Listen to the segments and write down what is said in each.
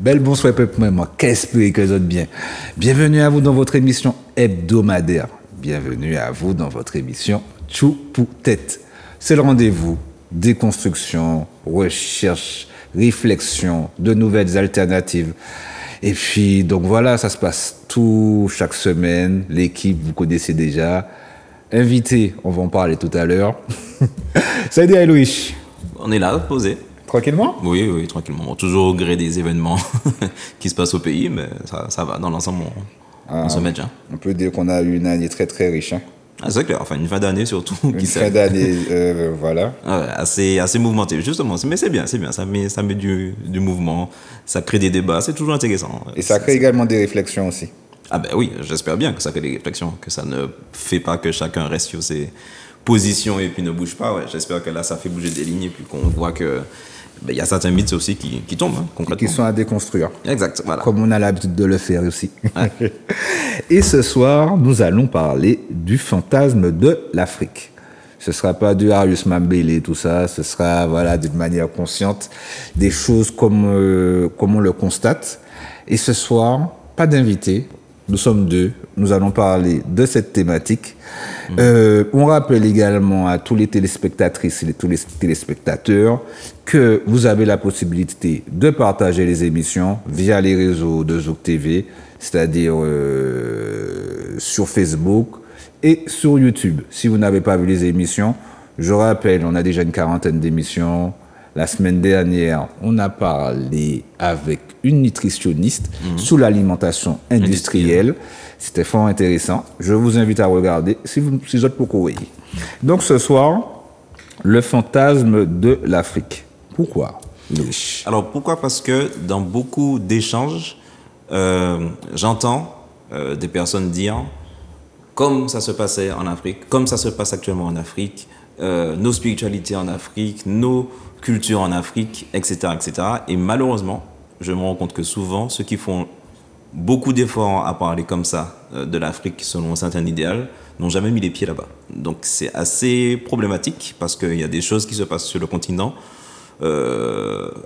Belle bonsoir peuple moi, qu'espérez que vous êtes bien. Bienvenue à vous dans votre émission hebdomadaire. Bienvenue à vous dans votre émission Tchou pour tête. C'est le rendez-vous déconstruction, recherche, réflexion, de nouvelles alternatives. Et puis donc voilà, ça se passe chaque semaine. L'équipe vous connaissez déjà. Invité, on va en parler tout à l'heure. Salut Louis. On est là, posé. Tranquillement? Oui, tranquillement. Bon, toujours au gré des événements qui se passent au pays, mais ça va. Dans l'ensemble, on se met bien. On peut dire qu'on a eu une année très très riche. Hein. Ah, c'est clair, enfin une fin d'année surtout. Une fin d'année, voilà. Ouais, assez mouvementé, justement. Mais c'est bien. Ça met du mouvement, ça crée des débats, c'est toujours intéressant. Et ça crée également des réflexions aussi. Ah ben oui, j'espère bien que ça crée des réflexions, que ça ne fait pas que chacun reste sur ses positions et puis ne bouge pas. Ouais, j'espère que là, ça fait bouger des lignes et puis qu'on voit que il y a certains mythes aussi qui tombent, hein, concrètement. Qui sont à déconstruire. Exact, voilà. Comme on a l'habitude de le faire aussi. Ouais. Et ce soir, nous allons parler du fantasme de l'Afrique. Ce ne sera pas du Arius Mambélé, tout ça. Ce sera, voilà, d'une manière consciente, des choses comme on le constate. Et ce soir, pas d'invité. Nous sommes deux. Nous allons parler de cette thématique. On rappelle également à tous les téléspectatrices et tous les téléspectateurs que vous avez la possibilité de partager les émissions via les réseaux de Zouk TV, c'est-à-dire sur Facebook et sur YouTube. Si vous n'avez pas vu les émissions, je rappelle, on a déjà une 40aine d'émissions. La semaine dernière, on a parlé avec une nutritionniste sur l'alimentation industrielle. C'était fort intéressant. Je vous invite à regarder si vous êtes pour courir. Donc ce soir, le fantasme de l'Afrique. Pourquoi, Louis? Alors pourquoi? Parce que dans beaucoup d'échanges, j'entends des personnes dire comme ça se passait en Afrique, comme ça se passe actuellement en Afrique, nos spiritualités en Afrique, nos culture en Afrique, etc., etc. Et malheureusement, je me rends compte que souvent, ceux qui font beaucoup d'efforts à parler comme ça de l'Afrique selon un certain idéal n'ont jamais mis les pieds là-bas. Donc c'est assez problématique parce qu'il y a des choses qui se passent sur le continent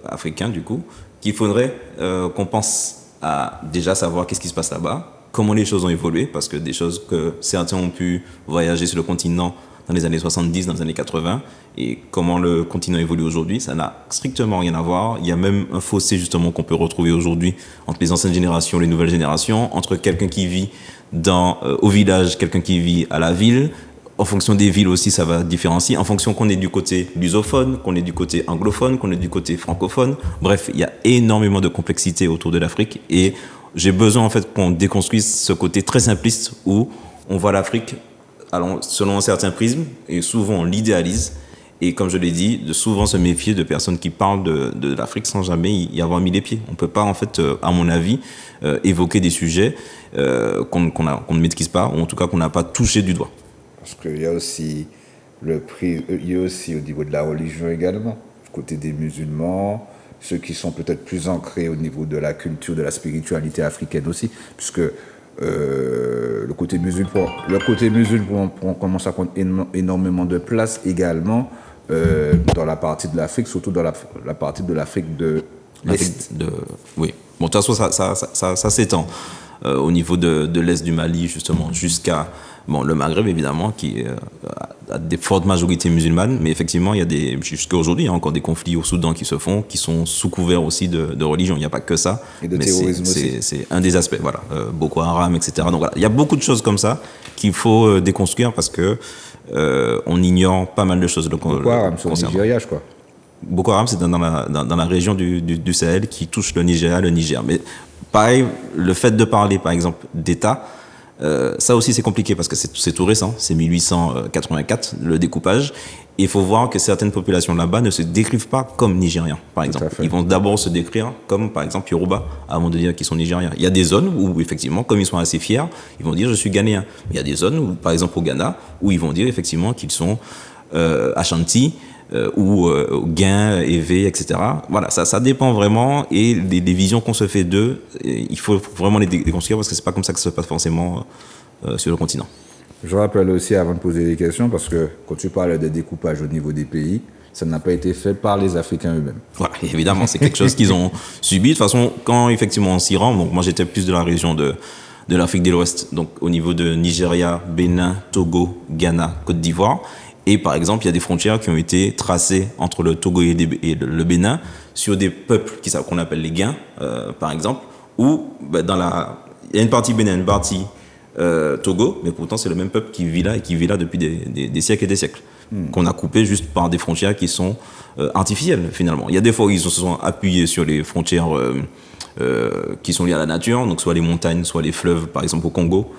africain, du coup, qu'il faudrait qu'on pense à déjà savoir qu'est-ce qui se passe là-bas, comment les choses ont évolué, parce que des choses que certains ont pu voyager sur le continent dans les années 70, dans les années 80, et comment le continent évolue aujourd'hui, ça n'a strictement rien à voir. Il y a même un fossé justement qu'on peut retrouver aujourd'hui entre les anciennes générations et les nouvelles générations, entre quelqu'un qui vit au village, quelqu'un qui vit à la ville. En fonction des villes aussi, ça va différencier. En fonction qu'on est du côté lusophone, qu'on est du côté anglophone, qu'on est du côté francophone. Bref, il y a énormément de complexité autour de l'Afrique, et j'ai besoin en fait qu'on déconstruise ce côté très simpliste où on voit l'Afrique selon un certain prisme, et souvent on l'idéalise, et comme je l'ai dit, de souvent se méfier de personnes qui parlent de l'Afrique sans jamais y avoir mis les pieds. On ne peut pas, en fait, à mon avis, évoquer des sujets qu'on ne maîtrise pas, ou en tout cas qu'on n'a pas touché du doigt. Parce qu'il y a aussi il y a aussi au niveau de la religion également, du côté des musulmans, ceux qui sont peut-être plus ancrés au niveau de la culture, de la spiritualité africaine aussi, puisque le côté musulman commence à prendre énormément de place également dans la partie de l'Afrique, surtout dans la partie de l'Afrique de l'Est. Oui. Bon, de toute façon, ça s'étend au niveau de l'Est du Mali, justement, jusqu'à le Maghreb, évidemment, qui a des fortes majorités musulmanes, mais effectivement, jusqu'à aujourd'hui, il y a encore des conflits au Soudan qui se font, qui sont sous couvert aussi de religion. Il n'y a pas que ça. Et de terrorisme aussi. C'est un des aspects, voilà. Boko Haram, etc. Donc voilà, il y a beaucoup de choses comme ça qu'il faut déconstruire parce que on ignore pas mal de choses. Boko Haram, c'est au Nigeria, je crois. Boko Haram, c'est dans la région du Sahel qui touche le Nigeria, le Niger. Mais pareil, le fait de parler, par exemple, d'État, ça aussi c'est compliqué parce que c'est tout récent, c'est 1884 le découpage. Et il faut voir que certaines populations là-bas ne se décrivent pas comme nigériens, par exemple. Ils vont d'abord se décrire comme, par exemple, Yoruba, avant de dire qu'ils sont nigériens. Il y a des zones où, effectivement, comme ils sont assez fiers, ils vont dire je suis ghanéen. Il y a des zones où, par exemple au Ghana, où ils vont dire effectivement qu'ils sont Ashanti, ou gain, éveil, etc. Voilà, ça dépend vraiment, et les visions qu'on se fait d'eux, il faut vraiment les déconstruire parce que c'est pas comme ça que ça se passe forcément sur le continent. Je rappelle aussi, avant de poser des questions, parce que quand tu parles de découpage au niveau des pays, ça n'a pas été fait par les Africains eux-mêmes. Voilà, évidemment, c'est quelque chose qu'ils ont subi. De toute façon, quand effectivement on s'y rend, donc moi j'étais plus de la région de l'Afrique de l'Ouest, donc au niveau de Nigeria, Bénin, Togo, Ghana, Côte d'Ivoire. Et par exemple, il y a des frontières qui ont été tracées entre le Togo et le Bénin sur des peuples qu'on appelle les Guins, par exemple, où il y a une partie Bénin, une partie Togo, mais pourtant c'est le même peuple qui vit là et qui vit là depuis des siècles et des siècles, qu'on a coupé juste par des frontières qui sont artificielles finalement. Il y a des fois où ils se sont appuyés sur les frontières qui sont liées à la nature, donc soit les montagnes, soit les fleuves, par exemple au Congo.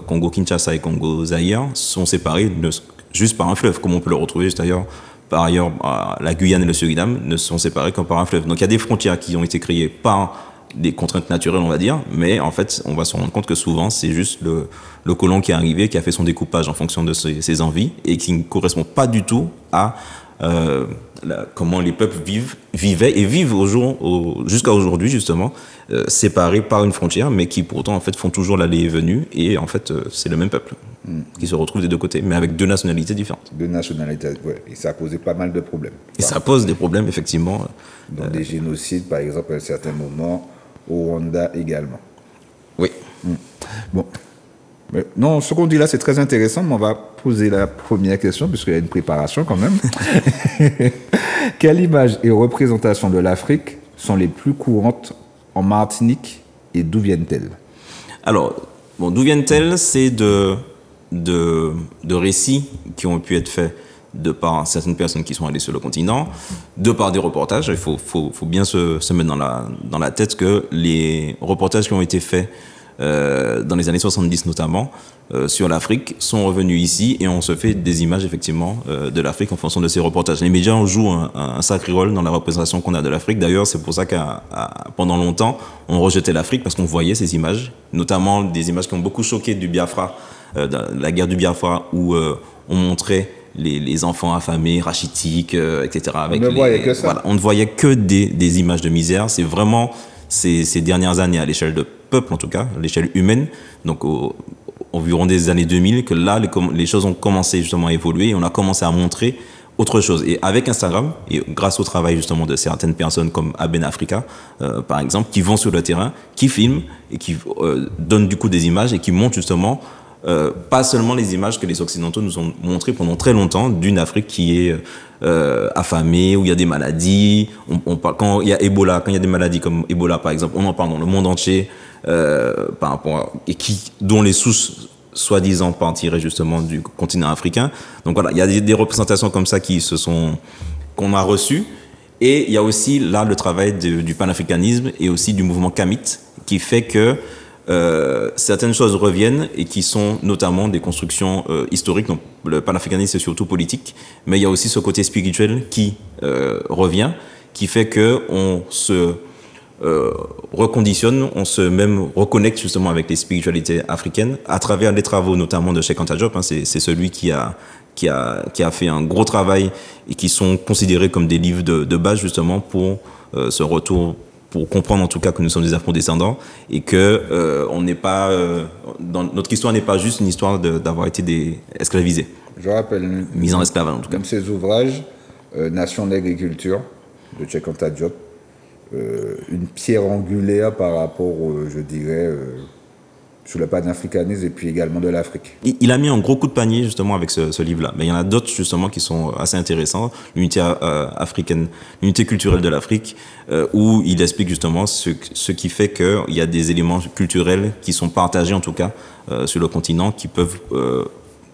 Congo-Kinshasa et Congo-Zaïre sont séparés juste par un fleuve, comme on peut le retrouver juste ailleurs. Par ailleurs, la Guyane et le Suriname ne sont séparés que par un fleuve. Donc il y a des frontières qui ont été créées par des contraintes naturelles, on va dire, mais en fait, on va se rendre compte que souvent, c'est juste le colon qui est arrivé, qui a fait son découpage en fonction de ses envies et qui ne correspond pas du tout à comment les peuples vivaient et vivent jusqu'à aujourd'hui, justement, séparés par une frontière, mais qui pourtant, en fait, font toujours l'aller et venue, et en fait, c'est le même peuple qui se retrouve des deux côtés, mais avec deux nationalités différentes. Deux nationalités, oui, et ça a posé pas mal de problèmes. Et ça pose des problèmes, effectivement. Dans des génocides, par exemple, à un certain moment, au Rwanda également. Oui. Bon. Mais non, ce qu'on dit là, c'est très intéressant, mais on va poser la première question, puisqu'il y a une préparation quand même. Quelle image et représentation de l'Afrique sont les plus courantes en Martinique et d'où viennent-elles? Alors, d'où viennent-elles? C'est de récits qui ont pu être faits de par certaines personnes qui sont allées sur le continent, de par des reportages. Il faut bien se mettre dans la tête que les reportages qui ont été faits dans les années 70 notamment, sur l'Afrique, sont revenus ici et on se fait des images effectivement de l'Afrique en fonction de ces reportages. Les médias jouent un sacré rôle dans la représentation qu'on a de l'Afrique. D'ailleurs, c'est pour ça pendant longtemps, on rejetait l'Afrique parce qu'on voyait ces images, notamment des images qui ont beaucoup choqué du Biafra, la guerre du Biafra, où on montrait les enfants affamés, rachitiques, etc. On ne voyait que ça. Voilà, on ne voyait que des images de misère. C'est vraiment ces dernières années, à l'échelle de peuple en tout cas, à l'échelle humaine, donc environ des années 2000, que là, les choses ont commencé justement à évoluer et on a commencé à montrer autre chose. Et avec Instagram, et grâce au travail justement de certaines personnes comme Aben Africa, par exemple, qui vont sur le terrain, qui filment et qui donnent du coup des images et qui montrent justement pas seulement les images que les Occidentaux nous ont montrées pendant très longtemps d'une Afrique qui est affamée, où il y a des maladies. On parle, quand il y a Ebola, quand il y a des maladies comme Ebola par exemple, on en parle dans le monde entier, par rapport dont les sources soi-disant partiraient justement du continent africain. Donc voilà, il y a des représentations comme ça qu'on a reçues. Et il y a aussi là le travail du panafricanisme et aussi du mouvement Kamit qui fait que certaines choses reviennent et qui sont notamment des constructions historiques. Donc le panafricanisme c'est surtout politique, mais il y a aussi ce côté spirituel qui revient, qui fait que on se reconditionne, on se même reconnecte justement avec les spiritualités africaines à travers les travaux notamment de Cheikh Anta Diop. C'est celui qui a fait un gros travail et qui sont considérés comme des livres de base justement pour ce retour, pour comprendre en tout cas que nous sommes des afro-descendants et que on n'est pas notre histoire n'est pas juste une histoire d'avoir été esclavisés. Je rappelle mis en esclavage en tout cas. Même ces ouvrages, Nation d'agriculture de Cheikh Anta Diop, une pierre angulaire par rapport, je dirais, sur le panafricanisme et puis également de l'Afrique. Il a mis un gros coup de panier justement avec ce livre-là. Mais il y en a d'autres justement qui sont assez intéressants. L'unité africaine, l'unité culturelle de l'Afrique, où il explique justement ce qui fait qu'il y a des éléments culturels qui sont partagés en tout cas sur le continent, qui peuvent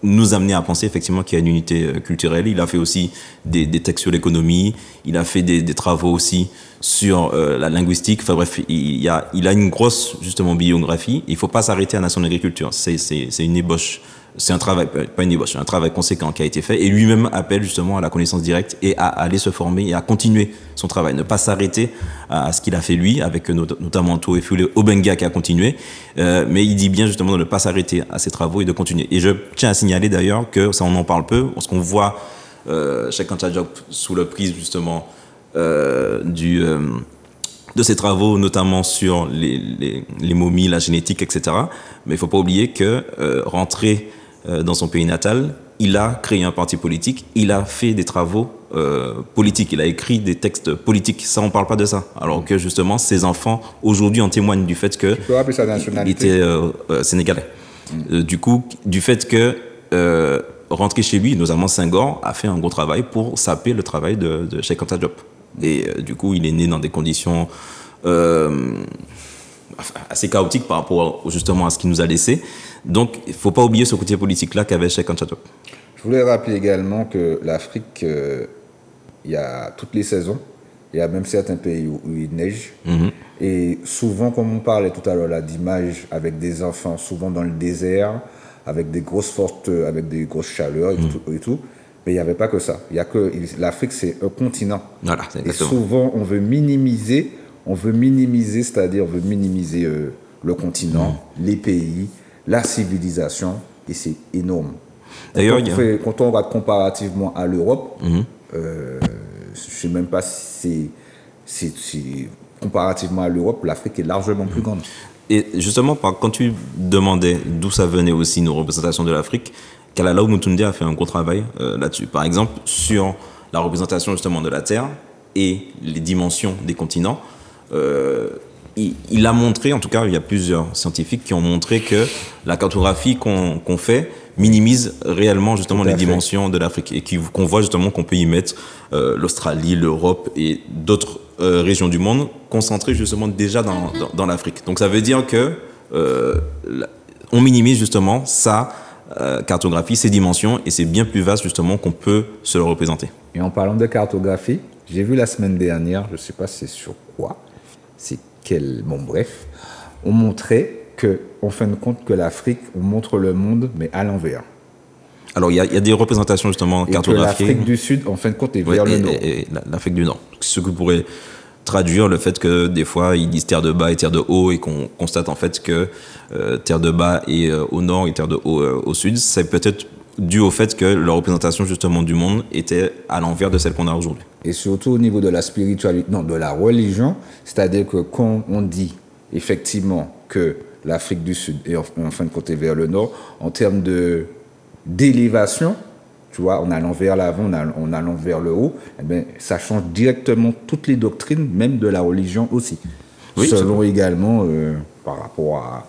nous amener à penser effectivement qu'il y a une unité culturelle. Il a fait aussi des textes sur l'économie, il a fait des travaux aussi sur la linguistique. Enfin bref, il a une grosse justement biographie. Il ne faut pas s'arrêter à Nation d'agriculture. C'est une ébauche. C'est un travail, pas une ébauche, c'est un travail conséquent qui a été fait. Et lui-même appelle justement à la connaissance directe et à aller se former et à continuer son travail. Ne pas s'arrêter à ce qu'il a fait lui, avec notamment Toefule Obenga qui a continué. Mais il dit bien justement de ne pas s'arrêter à ses travaux et de continuer. Et je tiens à signaler d'ailleurs que ça on en parle peu, parce qu'on voit Cheikh Anta Diop sous le prisme justement de ses travaux, notamment sur les momies, la génétique, etc. Mais il ne faut pas oublier que rentrer dans son pays natal, il a créé un parti politique, il a fait des travaux politiques, il a écrit des textes politiques. Ça, on parle pas de ça. Alors que justement, ses enfants aujourd'hui en témoignent du fait que Tu peux rappeler sa il nationalité? était sénégalais. Du coup, du fait que rentrer chez lui, notamment Senghor, a fait un gros travail pour saper le travail de Cheikh Anta Diop. Et du coup, il est né dans des conditions assez chaotiques par rapport justement à ce qu'il nous a laissé. Donc, il ne faut pas oublier ce côté politique-là qu'avait Cheikh Anta Diop. Je voulais rappeler également que l'Afrique, il y a toutes les saisons. Il y a même certains pays où il neige. Et souvent, comme on parlait tout à l'heure là, d'images avec des enfants, souvent dans le désert, avec des grosses fortes, avec des grosses chaleurs et tout. Mais il n'y avait pas que ça. Il y a que l'Afrique, c'est un continent. Voilà, c'est Et exactement. souvent, on veut minimiser, c'est-à-dire on veut minimiser le continent, les pays, la civilisation, et c'est énorme. D'ailleurs, Quand on regarde comparativement à l'Europe, je ne sais même pas si comparativement à l'Europe, l'Afrique est largement plus grande. Et justement, quand tu demandais d'où ça venait aussi nos représentations de l'Afrique, Kalala Mutunde a fait un gros travail là-dessus. Par exemple, sur la représentation justement de la Terre et les dimensions des continents, il a montré, en tout cas, il y a plusieurs scientifiques qui ont montré que la cartographie qu'on fait minimise réellement justement les dimensions de l'Afrique et qu'on voit justement qu'on peut y mettre l'Australie, l'Europe et d'autres régions du monde concentrées justement déjà dans l'Afrique. Donc ça veut dire que on minimise justement sa cartographie, ses dimensions, et c'est bien plus vaste justement qu'on peut se le représenter. Et en parlant de cartographie, j'ai vu la semaine dernière, je ne sais pas c'est sur quoi, bon bref, on montrait que, en fin de compte, que l'Afrique, on montre le monde, mais à l'envers. Alors il y a des représentations justement et cartographiées. Que l'Afrique du Sud, en fin de compte, est vers le nord. Et l'Afrique du Nord. Ce que pourrait traduire le fait que des fois ils disent terre de bas et terre de haut et qu'on constate en fait que terre de bas est au nord et terre de haut au sud. C'est peut-être dû au fait que la représentation justement du monde était à l'envers de celle qu'on a aujourd'hui. Et surtout au niveau de la spiritualité, non, de la religion, c'est-à-dire que quand on dit effectivement que l'Afrique du Sud est en fin de compte vers le nord, en termes d'élévation, tu vois, en allant vers l'avant, en allant vers le haut, eh bien, ça change directement toutes les doctrines, même de la religion aussi. Oui, selon également par rapport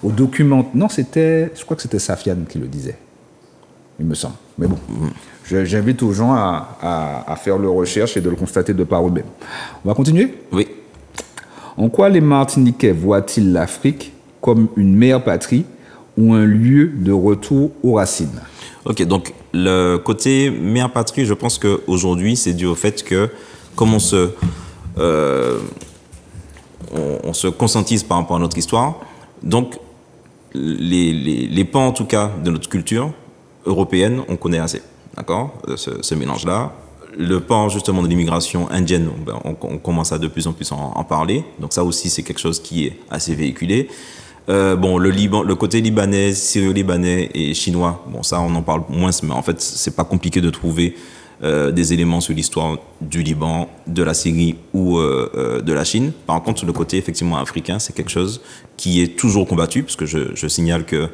aux documents. Non, je crois que c'était Safiane qui le disait, il me semble. Mais bon, j'invite aux gens à faire leur recherche et de le constater de par eux-mêmes. On va continuer ? Oui. En quoi les Martiniquais voient-ils l'Afrique comme une mère patrie ou un lieu de retour aux racines ? Ok, donc le côté mère patrie, je pense qu'aujourd'hui, c'est dû au fait que, comme on se conscientise par rapport à notre histoire, donc les pans, en tout cas, de notre culture européenne, on connaît assez, d'accord, ce mélange-là. Le pan, justement, de l'immigration indienne, on commence à de plus en plus en parler, donc ça aussi, c'est quelque chose qui est assez véhiculé. Bon, le côté libanais, syrio-libanais et chinois, bon, ça, on en parle moins, mais en fait, c'est pas compliqué de trouver des éléments sur l'histoire du Liban, de la Syrie ou de la Chine. Par contre, le côté, effectivement, africain, c'est quelque chose qui est toujours combattu, parce que je signale que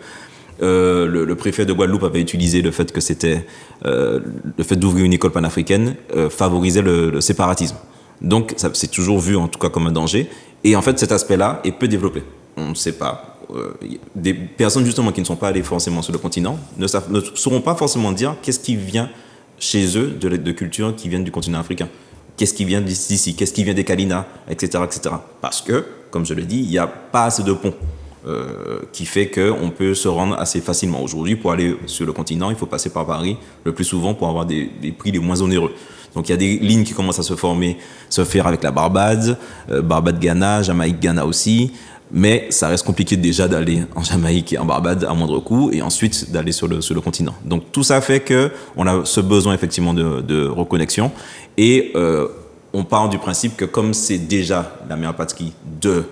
le préfet de Guadeloupe avait utilisé le fait que c'était le fait d'ouvrir une école panafricaine favorisait le séparatisme. Donc, c'est toujours vu, en tout cas, comme un danger. Et en fait, cet aspect-là est peu développé. On ne sait pas. Des personnes justement qui ne sont pas allées forcément sur le continent ne sauront pas forcément dire qu'est-ce qui vient chez eux de cultures qui viennent du continent africain. Qu'est-ce qui vient d'ici, qu'est-ce qui vient des Kalina, etc., etc. Parce que, comme je le dis, il n'y a pas assez de ponts qui fait qu'on peut se rendre assez facilement. Aujourd'hui, pour aller sur le continent, il faut passer par Paris le plus souvent pour avoir des prix les moins onéreux. Donc il y a des lignes qui commencent à se faire avec la Barbade, Barbade-Ghana, Jamaïque-Ghana aussi. Mais ça reste compliqué déjà d'aller en Jamaïque et en Barbade à moindre coût et ensuite d'aller sur le continent. Donc tout ça fait qu'on a ce besoin effectivement de reconnexion et on part du principe que comme c'est déjà la mère patrie de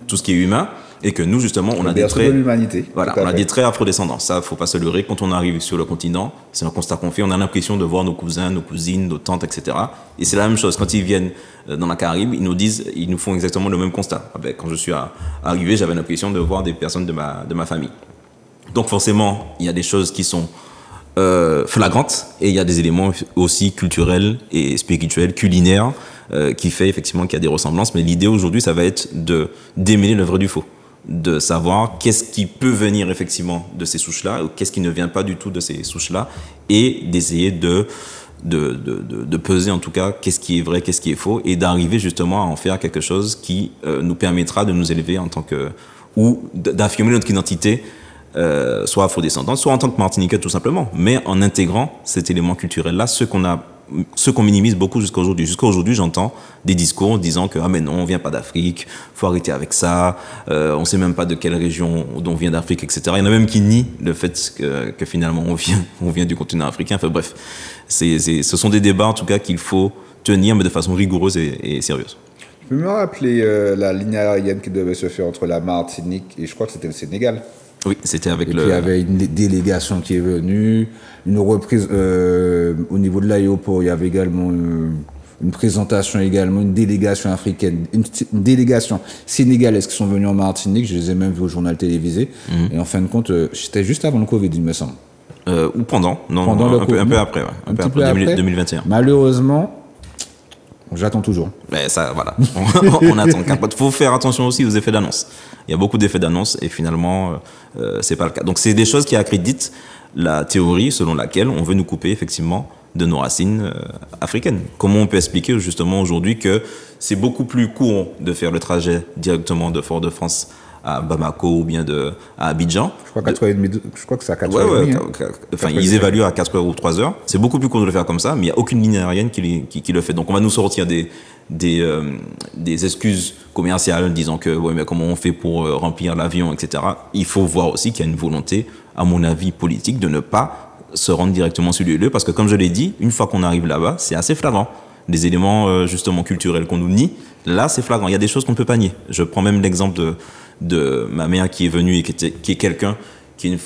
tout ce qui est humain et que nous justement on a des traits de l'humanité. Voilà, on a des traits afrodescendants. Ça, faut pas se leurrer. Quand on arrive sur le continent, c'est un constat qu'on fait. On a l'impression de voir nos cousins, nos cousines, nos tantes, etc. Et c'est la même chose. Quand ils viennent dans la Caraïbe, ils nous font exactement le même constat. Quand je suis arrivé, j'avais l'impression de voir des personnes de ma famille. Donc forcément, il y a des choses qui sont flagrantes et il y a des éléments aussi culturels et spirituels, culinaires, qui fait effectivement qu'il y a des ressemblances. Mais l'idée aujourd'hui, ça va être de démêler le vrai du faux, de savoir qu'est-ce qui peut venir effectivement de ces souches-là ou qu'est-ce qui ne vient pas du tout de ces souches-là et d'essayer de peser en tout cas qu'est-ce qui est vrai, qu'est-ce qui est faux et d'arriver justement à en faire quelque chose qui nous permettra de nous élever en tant que ou d'affirmer notre identité soit afrodescendante, soit en tant que Martiniquais tout simplement, mais en intégrant cet élément culturel-là, ce qu'on minimise beaucoup jusqu'à aujourd'hui. Jusqu'à aujourd'hui, j'entends des discours disant que ah mais non, on vient pas d'Afrique, faut arrêter avec ça, on sait même pas de quelle région dont on vient d'Afrique, etc. Il y en a même qui nient le fait que finalement on vient du continent africain. Enfin bref, ce sont des débats en tout cas qu'il faut tenir, mais de façon rigoureuse et sérieuse. Tu peux me rappeler la ligne aérienne qui devait se faire entre la Martinique et je crois que c'était le Sénégal? Oui, c'était avec Puis il y avait une délégation qui est venue, une reprise au niveau de l'aéroport, il y avait également une présentation également, une délégation africaine, une délégation sénégalaise qui sont venus en Martinique, je les ai même vus au journal télévisé, et en fin de compte, c'était juste avant le Covid, il me semble. Ou pendant, non, pendant un peu après, ouais. Un peu après, 2021. Malheureusement, j'attends toujours. Mais ça, voilà, on attend. Il faut faire attention aussi aux effets d'annonce. Il y a beaucoup d'effets d'annonce et finalement, c'est pas le cas. Donc, c'est des choses qui accréditent la théorie selon laquelle on veut nous couper effectivement de nos racines africaines. Comment on peut expliquer justement aujourd'hui que c'est beaucoup plus court de faire le trajet directement de Fort-de-France à Bamako ou bien à Abidjan. Je crois que c'est à 4 heures. Ouais, enfin, ils évaluent à 4 heures ou 3 heures. C'est beaucoup plus court de le faire comme ça, mais il n'y a aucune ligne aérienne qui le fait. Donc, on va nous sortir des excuses commerciales disant que, ouais, mais comment on fait pour remplir l'avion, etc. Il faut voir aussi qu'il y a une volonté, à mon avis, politique de ne pas se rendre directement sur le lieu parce que, comme je l'ai dit, une fois qu'on arrive là-bas, c'est assez flagrant. Des éléments, justement, culturels qu'on nous nie, là, c'est flagrant. Il y a des choses qu'on ne peut pas nier. Je prends même l'exemple de ma mère qui est venue et qui est quelqu'un qui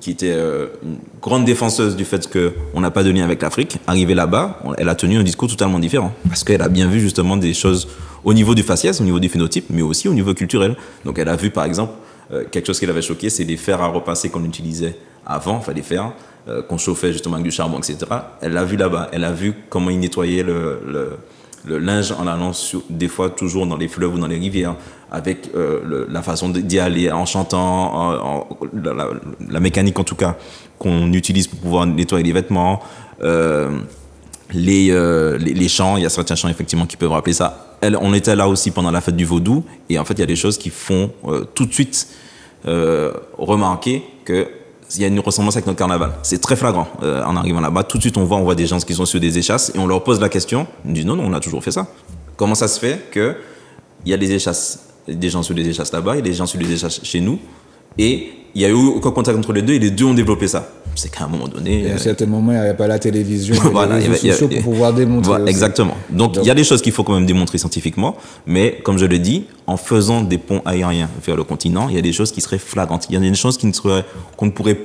était une grande défenseuse du fait qu'on n'a pas de lien avec l'Afrique. Arrivée là-bas, elle a tenu un discours totalement différent parce qu'elle a bien vu justement des choses au niveau du faciès, au niveau du phénotype, mais aussi au niveau culturel. Donc elle a vu par exemple quelque chose qui l'avait choqué, c'est les fers à repasser qu'on utilisait avant, enfin les fers qu'on chauffait justement avec du charbon, etc. Elle l'a vu là-bas, elle a vu comment ils nettoyaient le linge en allant des fois toujours dans les fleuves ou dans les rivières, avec la façon d'y aller, en chantant, la mécanique en tout cas qu'on utilise pour pouvoir nettoyer les vêtements, les chants, il y a certains chants effectivement qui peuvent rappeler ça. On était là aussi pendant la fête du Vaudou, et en fait il y a des choses qui font tout de suite remarquer que il y a une ressemblance avec notre carnaval. C'est très flagrant. En arrivant là-bas, tout de suite, on voit des gens qui sont sur des échasses et on leur pose la question. Ils disent non, on a toujours fait ça. Comment ça se fait qu'il y a des gens sur des échasses là-bas et des gens sur des échasses chez nous et il y a eu aucun contact entre les deux et les deux ont développé ça. C'est qu'à un moment donné... à un certain moment, il n'y avait pas la télévision, voilà, les réseaux sociaux pour pouvoir démontrer. Voilà, exactement. Donc, il y a des choses qu'il faut quand même démontrer scientifiquement, mais comme je le dis, en faisant des ponts aériens vers le continent, il y a des choses qui seraient flagrantes. Il y a des choses dont on ne pourrait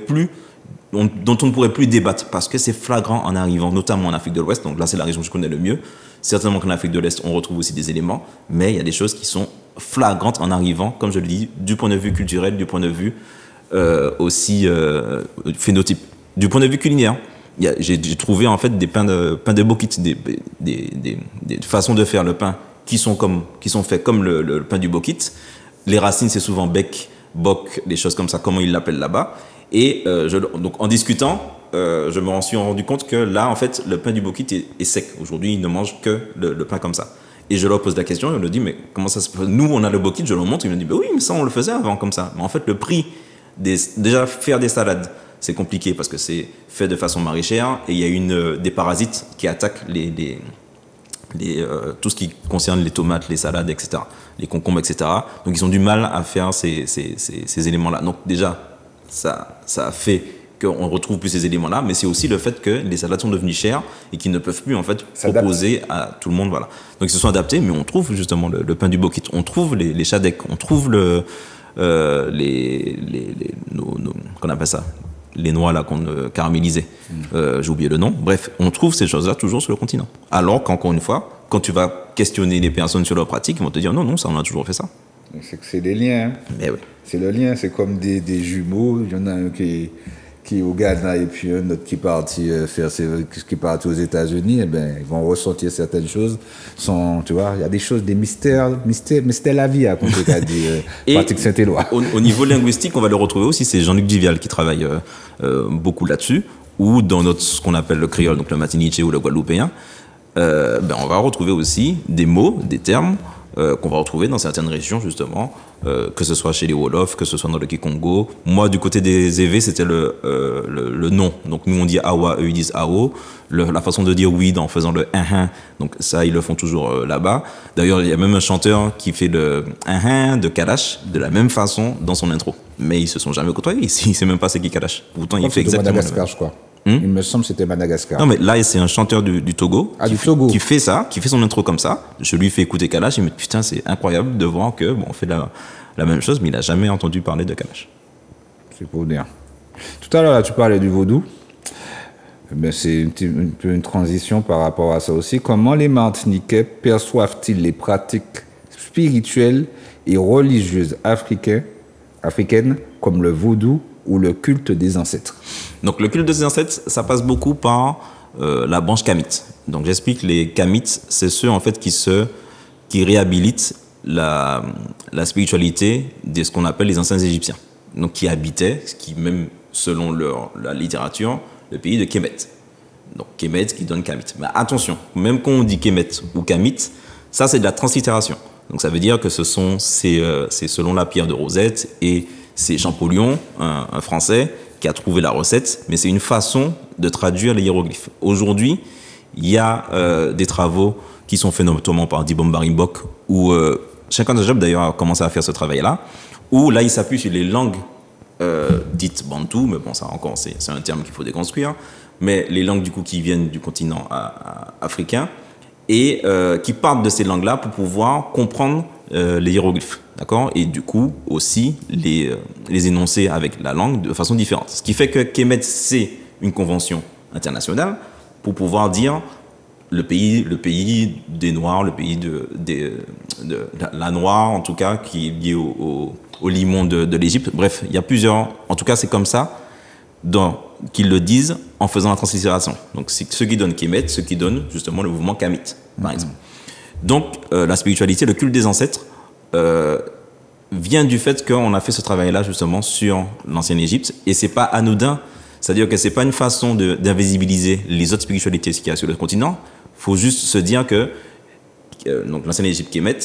plus débattre parce que c'est flagrant en arrivant, notamment en Afrique de l'Ouest. Donc là, c'est la région que je connais le mieux. Certainement qu'en Afrique de l'Est, on retrouve aussi des éléments, mais il y a des choses qui sont flagrantes en arrivant, comme je le dis, du point de vue culturel, du point de vue aussi phénotype. Du point de vue culinaire, j'ai trouvé en fait des pains de bokit, des façons de faire le pain qui sont faits comme le pain du bokit. Les racines, c'est souvent bec, bok, des choses comme ça, comment ils l'appellent là-bas. Et donc en discutant, je me suis rendu compte que là, en fait, le pain du bokit est sec. Aujourd'hui, ils ne mangent que le pain comme ça. Et je leur pose la question, je leur dis, mais comment ça se fait? Nous, on a le bokit, je leur montre, ils me disent, oui, mais ça, on le faisait avant comme ça. Mais en fait, le prix, déjà faire des salades, c'est compliqué parce que c'est fait de façon maraîchère et il y a des parasites qui attaquent tout ce qui concerne les tomates, les salades, etc., les concombres, etc. Donc, ils ont du mal à faire ces éléments-là. Donc, déjà, ça a fait qu'on retrouve plus ces éléments-là, mais c'est aussi le fait que les salades sont devenues chères et qu'ils ne peuvent plus en fait proposer à tout le monde, voilà. Donc ils se sont adaptés, mais on trouve justement le pain du bokit, on trouve les chadeks, on trouve qu'on appelle ça, les noix là qu'on caramélisait. J'ai oublié le nom. Bref, on trouve ces choses-là toujours sur le continent. Alors qu'encore une fois, quand tu vas questionner les personnes sur leur pratique, ils vont te dire non, ça on a toujours fait ça. C'est que c'est des liens. Hein. Mais oui. C'est le lien, c'est comme des jumeaux. Il y en a un qui est au Ghana et puis un autre qui est parti aux États-Unis. Eh ben, ils vont ressentir certaines choses. Tu vois, il y a des choses, des mystères, mais c'était la vie à compter qu'a dit Patrick Saint-Éloi. Au niveau linguistique, on va le retrouver aussi. C'est Jean-Luc Duvial qui travaille beaucoup là-dessus, ou dans ce qu'on appelle le créole, donc le matiniché ou le guadeloupéen. On va retrouver aussi des mots, des termes qu'on va retrouver dans certaines régions, justement, que ce soit chez les Wolofs, que ce soit dans le Kikongo. Moi, du côté des Évé, c'était le nom. Donc, nous, on dit Awa, eux, ils disent Ao. La façon de dire oui en faisant le un. Donc, ça, ils le font toujours là-bas. D'ailleurs, il y a même un chanteur qui fait le un de Kalash de la même façon dans son intro. Mais ils se sont jamais côtoyés. Il ne sait même pas c'est qui Kalash. Pourtant, il fait exactement Madagascar, je crois. Il me semble que c'était Madagascar. Non, mais là, c'est un chanteur du Togo, Togo qui fait ça, qui fait son intro comme ça. Je lui fais écouter Kalash. Il me dit, putain, c'est incroyable de voir que, on fait la même chose, mais il n'a jamais entendu parler de Kalash. C'est pour dire. Tout à l'heure, là, tu parlais du vaudou. C'est une transition par rapport à ça aussi. Comment les Martiniquais perçoivent-ils les pratiques spirituelles et religieuses africaines comme le vaudou ou le culte des ancêtres? Donc le culte des ancêtres, ça passe beaucoup par la branche kamite. Donc j'explique, les kamites, c'est ceux en fait qui réhabilitent la spiritualité de ce qu'on appelle les anciens Égyptiens. Donc qui habitaient, même selon la littérature, le pays de Kemet. Donc Kemet qui donne Kamit. Mais attention, même quand on dit Kemet ou Kamit, ça c'est de la translittération. Donc ça veut dire que c'est selon la pierre de Rosette, et c'est Champollion, un Français, qui a trouvé la recette, mais c'est une façon de traduire les hiéroglyphes. Aujourd'hui, il y a des travaux qui sont faits notamment par Dibom Barimbok, où Cheikh Anta Diop d'ailleurs a commencé à faire ce travail-là, où là il s'appuie sur les langues dites bantou, mais bon, ça encore c'est un terme qu'il faut déconstruire, mais les langues du coup qui viennent du continent africain, et qui partent de ces langues-là pour pouvoir comprendre les hiéroglyphes, d'accord, et du coup aussi les énoncer avec la langue de façon différente. Ce qui fait que Kemet, c'est une convention internationale pour pouvoir dire le pays des Noirs, le pays de la Noire en tout cas, qui est lié au limon de l'Égypte. Bref, il y a plusieurs, en tout cas c'est comme ça qu'ils le disent en faisant la translittération. Donc c'est ceux qui donnent Kemet, ceux qui donnent justement le mouvement Kamit, par exemple. Donc la spiritualité, le culte des ancêtres vient du fait qu'on a fait ce travail-là justement sur l'ancienne Égypte, et c'est pas anodin, c'est-à-dire que c'est pas une façon d'invisibiliser les autres spiritualités qu'il y a sur le continent. Faut juste se dire que donc l'ancienne Égypte Kemet,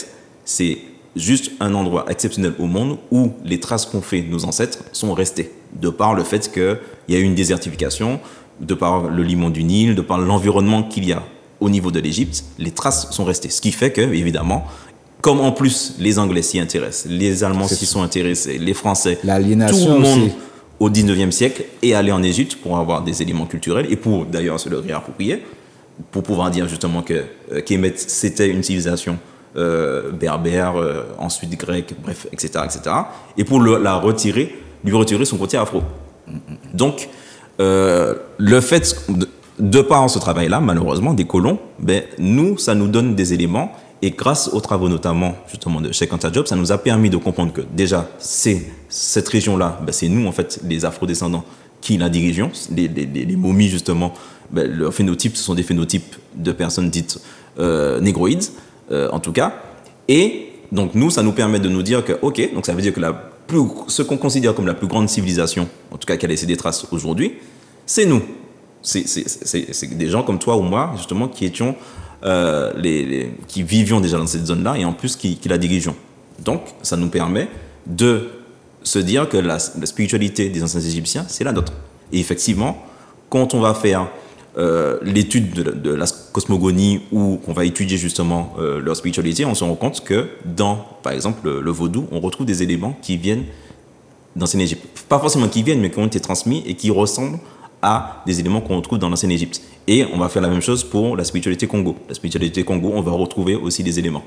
c'est juste un endroit exceptionnel au monde où les traces qu'ont fait nos ancêtres sont restées, de par le fait qu'il y a eu une désertification, de par le limon du Nil, de par l'environnement qu'il y a au niveau de l'Égypte, les traces sont restées. Ce qui fait que, évidemment, comme en plus les Anglais s'y intéressent, les Allemands s'y sont intéressés, les Français, tout le monde aussi, au 19e siècle est allé en Égypte pour avoir des éléments culturels et pour d'ailleurs se le réapproprier, pour pouvoir dire justement que Kemet c'était une civilisation berbère, ensuite grecque, bref, etc., etc. Et pour lui retirer son côté afro. Donc, le fait, de par ce travail-là, malheureusement, des colons, ça nous donne des éléments. Et grâce aux travaux notamment justement de Cheikh Anta Diop, ça nous a permis de comprendre que déjà, cette région-là, c'est nous, en fait, les afro-descendants, qui la dirigeons. Les momies, justement, leurs phénotypes, ce sont des phénotypes de personnes dites négroïdes, en tout cas. Et donc, nous, ça nous permet de nous dire que, OK, donc ça veut dire que ce qu'on considère comme la plus grande civilisation, en tout cas qui a laissé des traces aujourd'hui, c'est nous. C'est des gens comme toi ou moi, justement, qui étions... qui vivions déjà dans cette zone-là et en plus qui la dirigeons. Donc, ça nous permet de se dire que la spiritualité des anciens Égyptiens, c'est la nôtre. Et effectivement, quand on va faire l'étude de la cosmogonie ou qu'on va étudier justement leur spiritualité, on se rend compte que par exemple, le vaudou, on retrouve des éléments qui viennent d'ancienne Égypte. Pas forcément qui viennent, mais qui ont été transmis et qui ressemblent à des éléments qu'on retrouve dans l'ancienne Égypte. Et on va faire la même chose pour la spiritualité Congo. La spiritualité Congo, on va retrouver aussi des éléments.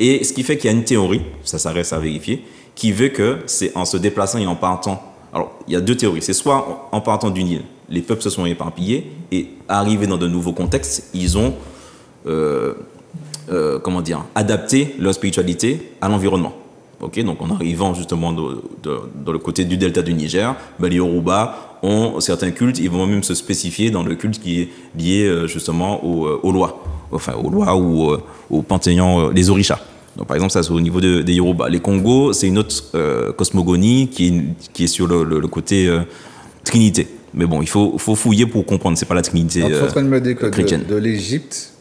Et ce qui fait qu'il y a une théorie, ça reste à vérifier, qui veut que c'est en se déplaçant et en partant. Alors, il y a deux théories. C'est soit en partant du Nil, les peuples se sont éparpillés et arrivés dans de nouveaux contextes, ils ont adapté leur spiritualité à l'environnement. Ok, donc en arrivant justement dans le côté du delta du Niger, ben, les Yoruba ont certains cultes, ils vont même se spécifier dans le culte qui est lié justement aux lois, enfin aux lois ou aux panthéons, les orishas. Donc par exemple, ça c'est au niveau des Yoruba. Les Congos, c'est une autre cosmogonie qui est sur le côté Trinité. Mais bon, il faut fouiller pour comprendre, c'est pas la Trinité chrétienne. Tu es en train de me dire que chrétienne. De l'Égypte,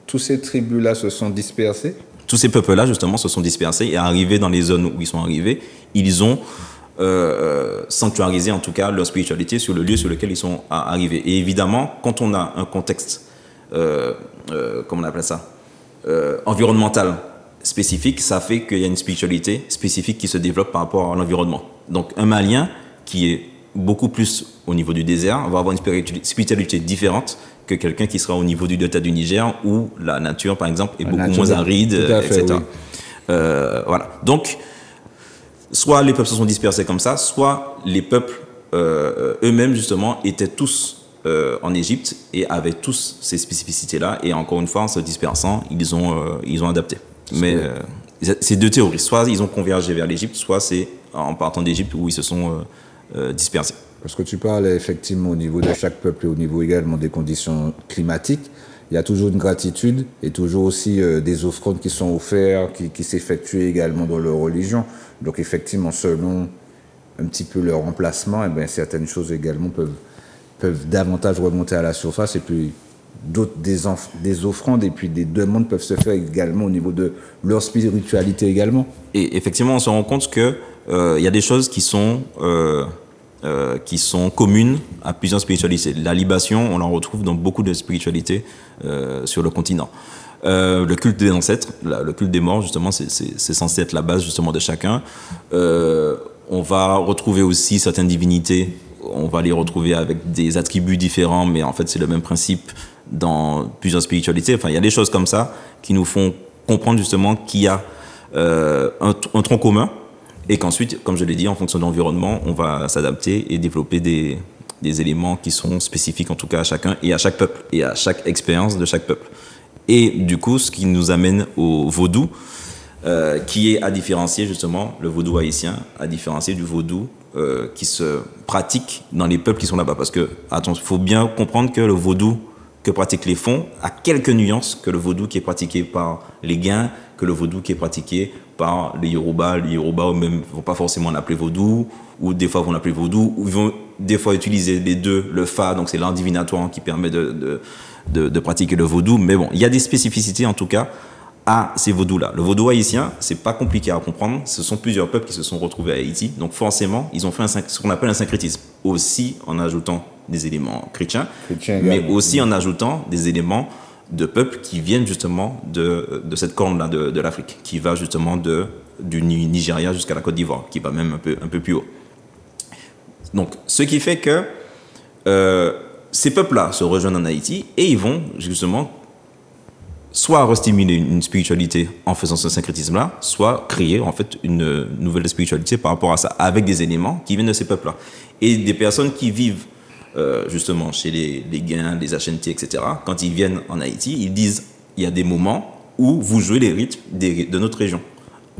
toutes ces tribus-là se sont dispersées? Tous ces peuples-là, justement, se sont dispersés et arrivés dans les zones où ils sont arrivés, ils ont sanctuarisé, en tout cas, leur spiritualité sur le lieu sur lequel ils sont arrivés. Et évidemment, quand on a un contexte, comment on appelle ça, environnemental spécifique, ça fait qu'il y a une spiritualité spécifique qui se développe par rapport à l'environnement. Donc, un Malien qui est beaucoup plus au niveau du désert va avoir une spiritualité différente que quelqu'un qui sera au niveau du delta du Niger où la nature, par exemple, est beaucoup moins aride, etc. Oui. Voilà. Donc, soit les peuples se sont dispersés comme ça, soit les peuples eux-mêmes, justement, étaient tous en Égypte et avaient tous ces spécificités-là. Et encore une fois, en se dispersant, ils ont adapté. Mais c'est deux théories. Soit ils ont convergé vers l'Égypte, soit c'est en partant d'Égypte où ils se sont dispersés. Parce que tu parles effectivement au niveau de chaque peuple et au niveau également des conditions climatiques. Il y a toujours une gratitude et toujours aussi des offrandes qui sont offertes, qui s'effectuent également dans leur religion. Donc effectivement, selon un petit peu leur emplacement, eh bien, certaines choses également peuvent davantage remonter à la surface et puis d'autres des offrandes et puis des demandes peuvent se faire également au niveau de leur spiritualité également. Et effectivement, on se rend compte que y a des choses qui sont communes à plusieurs spiritualités. La libation, on en retrouve dans beaucoup de spiritualités sur le continent. Le culte des ancêtres, le culte des morts, justement, c'est censé être la base justement de chacun. On va retrouver aussi certaines divinités, on va les retrouver avec des attributs différents, mais en fait c'est le même principe dans plusieurs spiritualités. Enfin, il y a des choses comme ça qui nous font comprendre justement qu'il y a un tronc commun, et qu'ensuite, comme je l'ai dit, en fonction de l'environnement, on va s'adapter et développer des éléments qui sont spécifiques en tout cas à chacun et à chaque peuple et à chaque expérience de chaque peuple. Et du coup, ce qui nous amène au vaudou, qui est à différencier justement le vaudou haïtien, à différencier du vaudou qui se pratique dans les peuples qui sont là-bas. Parce que, attention, il faut bien comprendre que le vaudou que pratiquent les Fonds a quelques nuances que le vaudou qui est pratiqué par les Guins, que le vaudou qui est pratiqué par les Yoruba. Les Yoruba eux-mêmes ne vont pas forcément l'appeler vaudou, ou des fois vont l'appeler vaudou, ou ils vont des fois utiliser les deux, le fa, donc c'est l'art divinatoire qui permet de pratiquer le vaudou. Mais bon, il y a des spécificités en tout cas à ces vaudous-là. Le vaudou haïtien, c'est pas compliqué à comprendre. Ce sont plusieurs peuples qui se sont retrouvés à Haïti. Donc forcément, ils ont fait ce qu'on appelle un syncrétisme. Aussi en ajoutant des éléments chrétiens, mais aussi en ajoutant des éléments de peuples qui viennent justement de cette corne-là de l'Afrique, qui va justement du Nigeria jusqu'à la Côte d'Ivoire, qui va même un peu plus haut. Donc, ce qui fait que ces peuples-là se rejoignent en Haïti et ils vont justement soit restimuler une spiritualité en faisant ce syncrétisme-là, soit créer en fait une nouvelle spiritualité par rapport à ça, avec des éléments qui viennent de ces peuples-là. Et des personnes qui vivent justement chez les Guins, les Ashanti, etc., quand ils viennent en Haïti, ils disent il y a des moments où vous jouez les rites de notre région.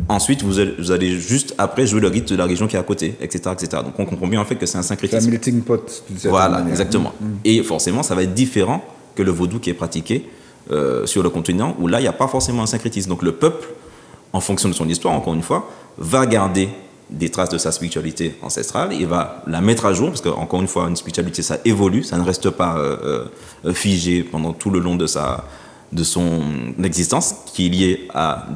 Ensuite, vous allez juste après jouer le rite de la région qui est à côté, etc., etc. Donc on comprend bien en fait que c'est un syncrétisme. C'est un melting pot. Voilà, manière. Exactement. Et forcément, ça va être différent que le vaudou qui est pratiqué sur le continent, où là, il n'y a pas forcément un syncrétisme. Donc le peuple, en fonction de son histoire, encore une fois, va garder des traces de sa spiritualité ancestrale et va la mettre à jour, parce qu'encore une fois, une spiritualité, ça évolue, ça ne reste pas figé pendant tout le long de son existence, qui est lié à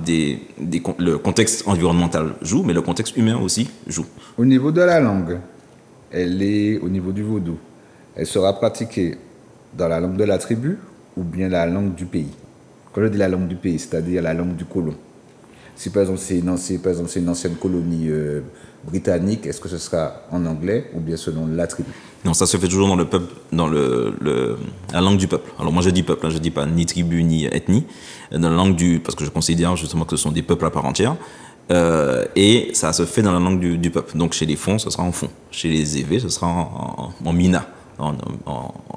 le contexte environnemental joue, mais le contexte humain aussi joue. Au niveau de la langue, elle est au niveau du vaudou, elle sera pratiquée dans la langue de la tribu ou bien la langue du pays. Quand je dis la langue du pays, c'est-à-dire la langue du colon. Si par exemple c'est une ancienne colonie britannique, est-ce que ce sera en anglais ou bien selon la tribu? Non, ça se fait toujours dans le peuple, dans la langue du peuple. Alors moi je dis peuple, hein, je dis pas ni tribu ni ethnie, dans la langue parce que je considère justement que ce sont des peuples à part entière. Et ça se fait dans la langue du peuple. Donc chez les Fonds, ce sera en Fon. Chez les Évé, ce sera en Mina. En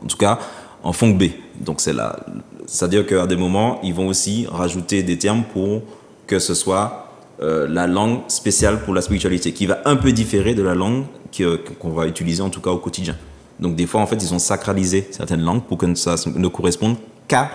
tout cas, en Fong B. Donc c'est-à-dire qu'à des moments, ils vont aussi rajouter des termes pour que ce soit la langue spéciale pour la spiritualité, qui va un peu différer de la langue qu'on va utiliser en tout cas au quotidien. Donc des fois, en fait, ils ont sacralisé certaines langues pour que ça ne corresponde qu'à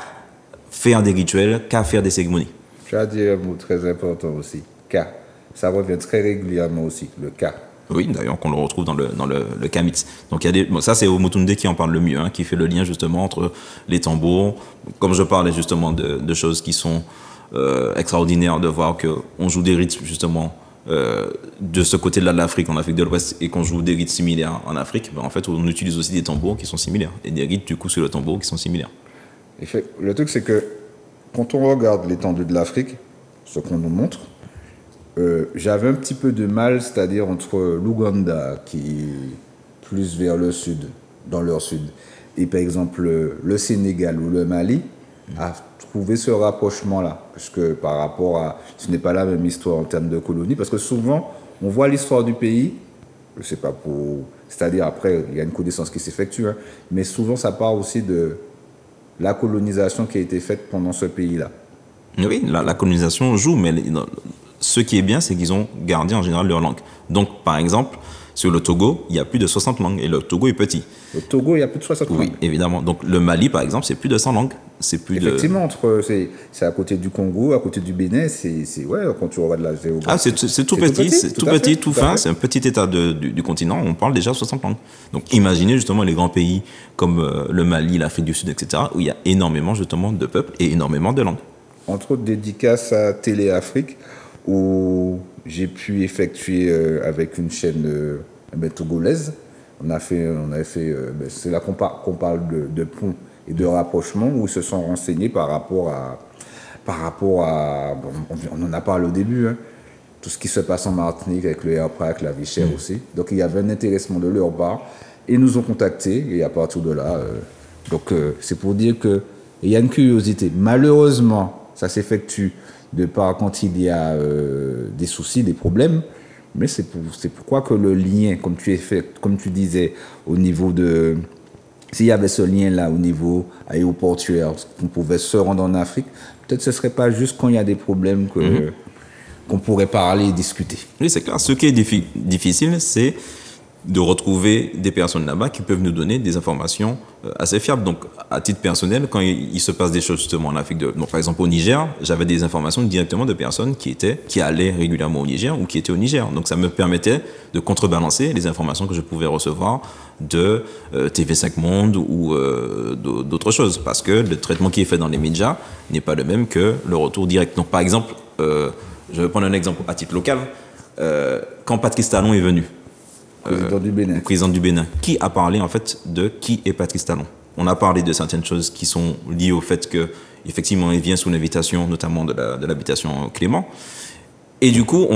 faire des rituels, qu'à faire des cérémonies. Tu as dit un mot très important aussi, ka. Ça revient très régulièrement aussi, le ka. Oui, d'ailleurs, qu'on le retrouve dans le Kamit. Donc, il y a bon, ça, c'est Omotunde qui en parle le mieux, hein, qui fait le lien justement entre les tambours. Comme je parlais justement de choses qui sont extraordinaires, de voir qu'on joue des rythmes justement de ce côté-là de l'Afrique, en Afrique de l'Ouest, et qu'on joue des rythmes similaires en Afrique, ben, en fait, on utilise aussi des tambours qui sont similaires, et des rythmes, du coup, sur le tambour qui sont similaires. Le truc, c'est que quand on regarde l'étendue de l'Afrique, ce qu'on nous montre, j'avais un petit peu de mal, c'est-à-dire entre l'Ouganda, qui est plus vers le sud, dans leur sud, et par exemple le Sénégal ou le Mali, à trouver ce rapprochement-là. Parce que par rapport à... Ce n'est pas la même histoire en termes de colonie, parce que souvent, on voit l'histoire du pays, je sais pas pour... C'est-à-dire après, il y a une connaissance qui s'effectue, hein, mais souvent, ça part aussi de la colonisation qui a été faite pendant ce pays-là. Oui, la colonisation joue, mais ce qui est bien, c'est qu'ils ont gardé en général leur langue. Donc, par exemple, sur le Togo, il y a plus de 60 langues, et le Togo est petit. Au Togo, il y a plus de 60 langues. Oui, évidemment. Donc, le Mali, par exemple, c'est plus de 100 langues. Effectivement, c'est à côté du Congo, à côté du Bénin, ouais, quand tu regardes la géographie. Ah, c'est tout petit, c'est tout petit, tout fin, c'est un petit état du continent, on parle déjà 60 langues. Donc, imaginez justement les grands pays comme le Mali, l'Afrique du Sud, etc., où il y a énormément justement de peuples et énormément de langues. Entre autres, dédicace à Télé Afrique, où j'ai pu effectuer avec une chaîne togolaise. On avait fait c'est là qu'on parle de pont et de rapprochement, où ils se sont renseignés par rapport à bon, on en a parlé au début, hein, tout ce qui se passe en Martinique avec le airpack, la vie chère aussi. Donc il y avait un intéressement de leur part. Ils nous ont contactés et à partir de là, c'est pour dire qu'il y a une curiosité. Malheureusement, ça s'effectue de part quand il y a des soucis, des problèmes. Mais c'est pourquoi que le lien, comme tu disais, au niveau de... S'il y avait ce lien-là au niveau aéroportuaire, qu'on pouvait se rendre en Afrique, peut-être ce ne serait pas juste quand il y a des problèmes qu'on pourrait parler et discuter. Oui, c'est clair. Ce qui est difficile, c'est de retrouver des personnes là-bas qui peuvent nous donner des informations assez fiables. Donc, à titre personnel, quand il se passe des choses justement en Afrique, donc, par exemple au Niger, j'avais des informations directement de personnes qui allaient régulièrement au Niger ou qui étaient au Niger. Donc, ça me permettait de contrebalancer les informations que je pouvais recevoir de TV5 Monde ou d'autres choses. Parce que le traitement qui est fait dans les médias n'est pas le même que le retour direct. Donc, par exemple, je vais prendre un exemple à titre local. Quand Patrice Talon est venu, président du Bénin, qui a parlé en fait de qui est Patrice Talon. On a parlé de certaines choses qui sont liées au fait que effectivement il vient sous une invitation, notamment de l'habitation Clément. Et du coup,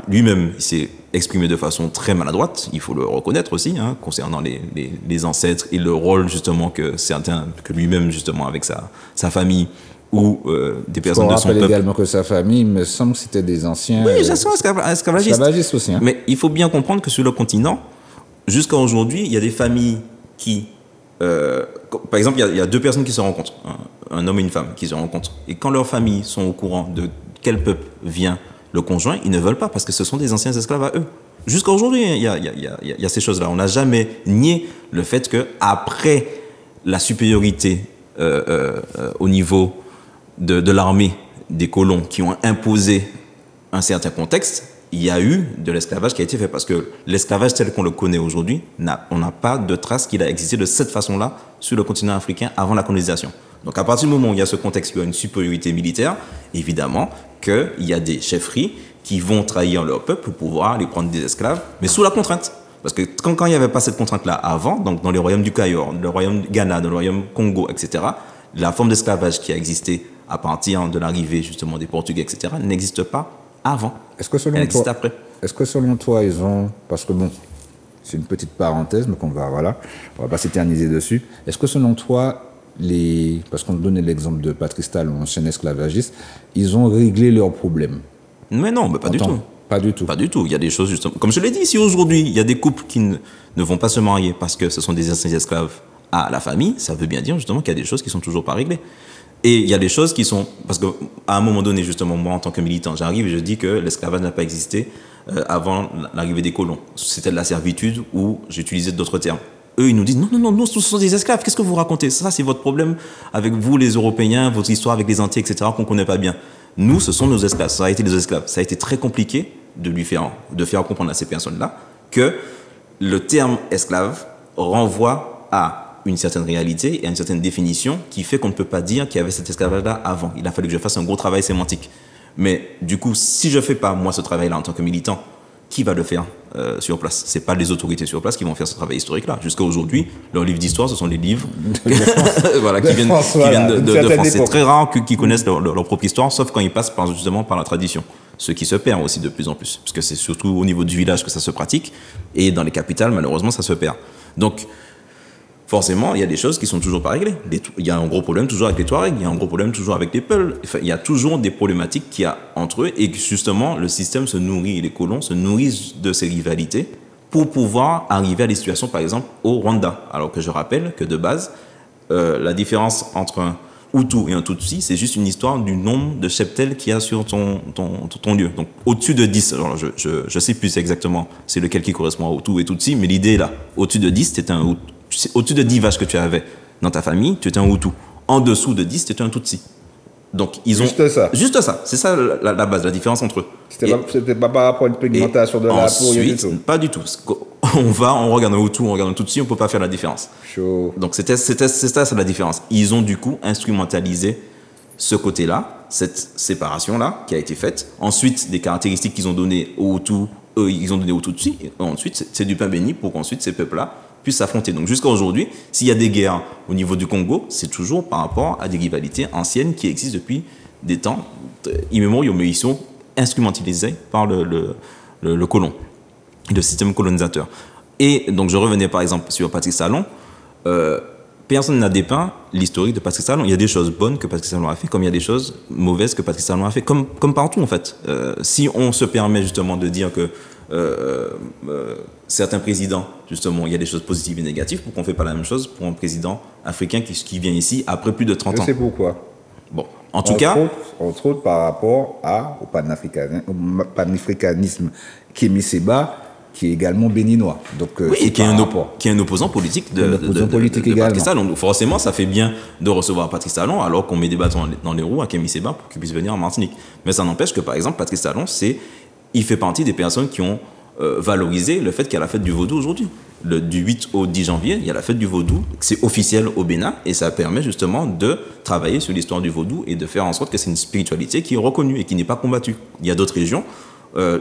lui-même, il s'est exprimé de façon très maladroite, il faut le reconnaître aussi, hein, concernant les ancêtres et le rôle justement que lui-même justement avec sa famille ou des personnes de son peuple. On rappelle également que sa famille, il me semble que c'était des anciens... Oui, j'assume esclavagistes aussi. Hein. Mais il faut bien comprendre que sur le continent, jusqu'à aujourd'hui, il y a des familles qui... par exemple, il y a deux personnes qui se rencontrent, un homme et une femme qui se rencontrent. Et quand leurs familles sont au courant de quel peuple vient le conjoint, ils ne veulent pas parce que ce sont des anciens esclaves à eux. Jusqu'à aujourd'hui, il y a ces choses-là. On n'a jamais nié le fait qu'après la supériorité au niveau de l'armée des colons qui ont imposé un certain contexte, il y a eu de l'esclavage qui a été fait. Parce que l'esclavage tel qu'on le connaît aujourd'hui, on n'a pas de trace qu'il a existé de cette façon-là sur le continent africain avant la colonisation. Donc à partir du moment où il y a ce contexte, il y a une supériorité militaire, évidemment qu'il y a des chefferies qui vont trahir leur peuple pour pouvoir aller prendre des esclaves, mais sous la contrainte. Parce que quand il n'y avait pas cette contrainte-là avant, donc dans les royaumes du Cayor, le royaume du Ghana, dans le royaume Congo, etc., la forme d'esclavage qui a existé à partir de l'arrivée justement des Portugais, etc., n'existe pas avant. Elle existe après. Est-ce que selon toi, ils ont... Parce que bon, c'est une petite parenthèse, mais on va pas s'éterniser dessus. Est-ce que selon toi, parce qu'on donnait l'exemple de Patrice Talon, ancien esclavagiste, ils ont réglé leurs problèmes? Mais non, mais pas du tout. Pas du tout. Pas du tout. Il y a des choses justement... Comme je l'ai dit, si aujourd'hui, il y a des couples qui ne vont pas se marier parce que ce sont des anciens esclaves à la famille, ça veut bien dire justement qu'il y a des choses qui sont toujours pas réglées. Et il y a des choses qui sont... Parce qu'à un moment donné, justement, moi, en tant que militant, j'arrive et je dis que l'esclavage n'a pas existé avant l'arrivée des colons. C'était de la servitude ou j'utilisais d'autres termes. Eux, ils nous disent, non, non, non, nous, ce sont des esclaves. Qu'est-ce que vous racontez? Ça, c'est votre problème avec vous, les Européens, votre histoire avec les Antilles, etc., qu'on ne connaît pas bien. Nous, ce sont nos esclaves. Ça a été des esclaves. Ça a été très compliqué de faire comprendre à ces personnes-là que le terme esclave renvoie à une certaine réalité et à une certaine définition qui fait qu'on ne peut pas dire qu'il y avait cet esclavage-là avant. Il a fallu que je fasse un gros travail sémantique. Mais du coup, si je ne fais pas, moi, ce travail-là en tant que militant, qui va le faire sur place? Ce n'est pas les autorités sur place qui vont faire ce travail historique-là. Jusqu'à aujourd'hui, leurs livres d'histoire, ce sont les livres voilà, qui viennent de France. C'est très rare qu'ils connaissent leur propre histoire, sauf quand ils passent justement par la tradition. Ce qui se perd aussi de plus en plus, parce que c'est surtout au niveau du village que ça se pratique, et dans les capitales, malheureusement, ça se perd. Donc, forcément, il y a des choses qui sont toujours pas réglées. Il y a un gros problème toujours avec les Touaregs, il y a un gros problème toujours avec les Peuls. Enfin, il y a toujours des problématiques qu'il y a entre eux, et que justement, le système se nourrit, et les colons se nourrissent de ces rivalités pour pouvoir arriver à des situations, par exemple, au Rwanda. Alors que je rappelle que de base, la différence entre un Hutu et un Tutsi, c'est juste une histoire du nombre de cheptels qu'il y a sur ton lieu. Donc, au-dessus de 10, alors je sais plus exactement c'est lequel qui correspond à Hutu et Tutsi, mais l'idée est là. Au-dessus de 10, c'était un Hutu. Au-dessus de 10 vaches que tu avais dans ta famille, tu étais un Hutu. En dessous de 10, tu étais un Tutsi. Donc, ils ont... Juste ça. Juste ça. C'est ça la base, la différence entre eux. C'était pas par rapport à une pigmentation de la peau, rien du tout. Pas du tout. On regarde un Hutu, on regarde un Tutsi, on ne peut pas faire la différence. Chaud. Donc, c'est ça la différence. Ils ont du coup instrumentalisé ce côté-là, cette séparation-là qui a été faite. Ensuite, des caractéristiques qu'ils ont données aux Hutus, ils ont donné aux Tutsis. Et ensuite, c'est du pain béni pour qu'ensuite ces peuples-là puissent s'affronter. Donc jusqu'à aujourd'hui, s'il y a des guerres au niveau du Congo, c'est toujours par rapport à des rivalités anciennes qui existent depuis des temps immémoriaux, mais ils sont instrumentalisés par le colon, le système colonisateur. Et donc je revenais par exemple sur Patrice Talon. Personne n'a dépeint l'historique de Patrice Talon. Il y a des choses bonnes que Patrice Talon a fait, comme il y a des choses mauvaises que Patrice Talon a fait, comme partout en fait. Si on se permet justement de dire que certains présidents, justement, il y a des choses positives et négatives, pourquoi on ne fait pas la même chose pour un président africain qui vient ici après plus de 30 ans? Je sais pourquoi. Bon, en tout cas... Entre autres par rapport au panafricanisme Kémy Séba, qui est également béninois. Donc, oui, et qui est un opposant politique de Patrice Talon. Donc forcément, ça fait bien de recevoir Patrice Talon alors qu'on met des bâtons dans les roues à Kémy Séba pour qu'il puisse venir en Martinique. Mais ça n'empêche que, par exemple, Patrice Talon, il fait partie des personnes qui ont valorisé le fait qu'il y a la fête du vaudou aujourd'hui. Du 8 au 10 janvier, il y a la fête du vaudou. C'est officiel au Bénin et ça permet justement de travailler sur l'histoire du vaudou et de faire en sorte que c'est une spiritualité qui est reconnue et qui n'est pas combattue. Il y a d'autres régions,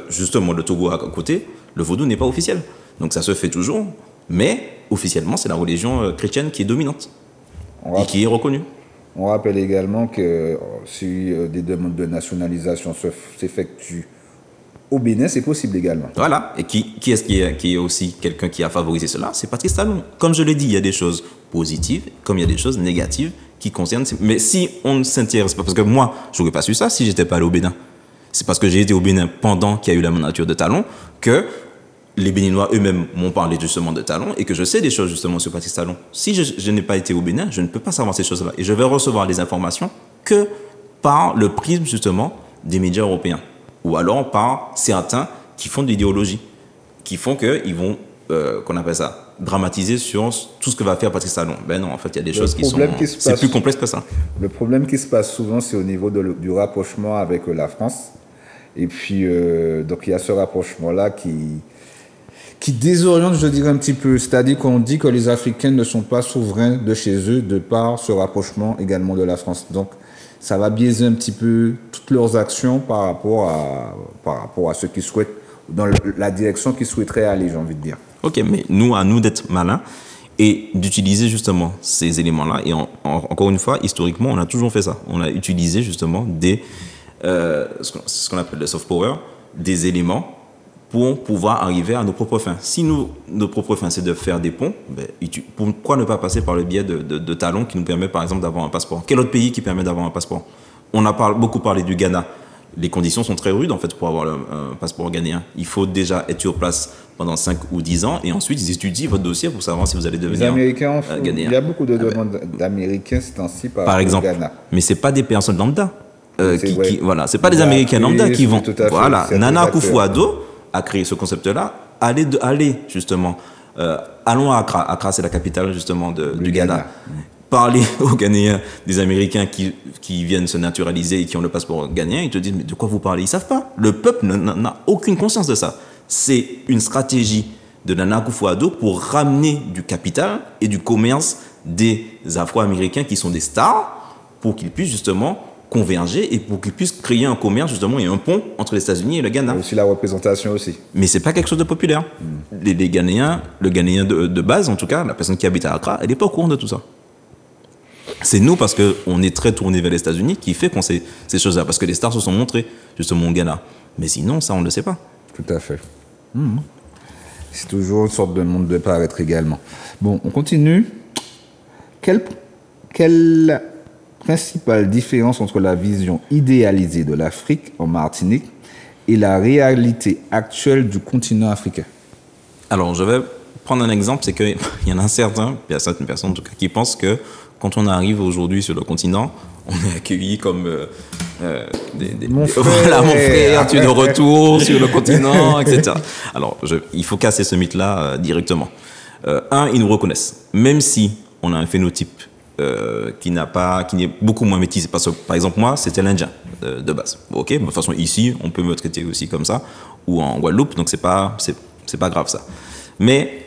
justement le Togo à côté, le vaudou n'est pas officiel. Donc ça se fait toujours, mais officiellement c'est la religion chrétienne qui est dominante et qui est reconnue. On rappelle également que si des demandes de nationalisation s'effectuent au Bénin, c'est possible également. Voilà. Et qui est aussi quelqu'un qui a favorisé cela? C'est Patrice Talon. Comme je l'ai dit, il y a des choses positives, comme il y a des choses négatives qui concernent... Mais si on ne s'intéresse pas... Parce que moi, je n'aurais pas su ça si je n'étais pas allé au Bénin. C'est parce que j'ai été au Bénin pendant qu'il y a eu la mandature de Talon que les Béninois eux-mêmes m'ont parlé justement de Talon et que je sais des choses justement sur Patrice Talon. Si je n'ai pas été au Bénin, je ne peux pas savoir ces choses-là. Et je vais recevoir les informations que par le prisme justement des médias européens. Ou alors par certains qui font de l'idéologie, qui font qu'ils vont, qu'on appelle ça, dramatiser sur tout ce que va faire Patrice Talon. Ben non, en fait, il y a des choses qui sont... C'est plus complexe que ça. Le problème qui se passe souvent, c'est au niveau du rapprochement avec la France. Et puis, donc, il y a ce rapprochement-là qui désoriente, je dirais, un petit peu. C'est-à-dire qu'on dit que les Africains ne sont pas souverains de chez eux de par ce rapprochement également de la France. Donc, ça va biaiser un petit peu toutes leurs actions par rapport à ce qu'ils souhaitent, dans la direction qu'ils souhaiteraient aller, j'ai envie de dire. Ok, mais à nous d'être malins et d'utiliser justement ces éléments-là. Et encore une fois, historiquement, on a toujours fait ça. On a utilisé justement ce qu'on appelle le soft power, des éléments pour pouvoir arriver à nos propres fins. Si nos propres fins, c'est de faire des ponts, pourquoi ne pas passer par le biais de Talon qui nous permet, par exemple, d'avoir un passeport? Quel autre pays qui permet d'avoir un passeport? On a beaucoup parlé du Ghana. Les conditions sont très rudes, en fait, pour avoir un passeport ghanéen. Il faut déjà être sur place pendant 5 ou 10 ans et ensuite ils étudient votre dossier pour savoir si vous allez Les devenir Américains, ghanéen. il y a beaucoup de demandes d'Américains ces temps-ci Par exemple. au Ghana. Mais c'est pas des personnes lambda. C'est vrai. Voilà, c'est pas des Il a Américains créé, lambda qui vont. tout à fait, Voilà, c'est Nana des acteurs. Akufo-Addo a créé ce concept-là. Allez justement. Allons à Accra. Accra, c'est la capitale justement du Ghana. Parler aux Ghanéens des Américains qui viennent se naturaliser et qui ont le passeport ghanéen, ils te disent mais de quoi vous parlez? Ils savent pas. Le peuple n'a aucune conscience de ça. C'est une stratégie de Nana Akufo-Addo pour ramener du capital et du commerce des Afro-Américains qui sont des stars pour qu'ils puissent justement converger et pour qu'ils puissent créer un commerce justement et un pont entre les États-Unis et le Ghana. Et aussi la représentation aussi. Mais c'est pas quelque chose de populaire. Les Ghanéens, le Ghanéen de base en tout cas, la personne qui habite à Accra, elle n'est pas au courant de tout ça. C'est nous, parce qu'on est très tourné vers les États-Unis, qui fait qu'on sait ces choses-là. Parce que les stars se sont montrées, justement, au Ghana. Mais sinon, ça, on ne le sait pas. Tout à fait. C'est toujours une sorte de monde de paraître également. Bon, on continue. Quelle principale différence entre la vision idéalisée de l'Afrique en Martinique et la réalité actuelle du continent africain? Alors, je vais prendre un exemple, c'est qu'il y en a certaines personnes en tout cas, qui pensent que quand on arrive aujourd'hui sur le continent, on est accueilli comme Mon frère. Voilà, mon frère, tu es de retour sur le continent, etc. Alors, il faut casser ce mythe-là directement. Ils nous reconnaissent, même si on a un phénotype qui est beaucoup moins métissé. Parce que, par exemple, moi, c'était l'Indien de base. Ok, de toute façon, ici, on peut me traiter aussi comme ça, ou en Guadeloupe, donc c'est pas grave ça. Mais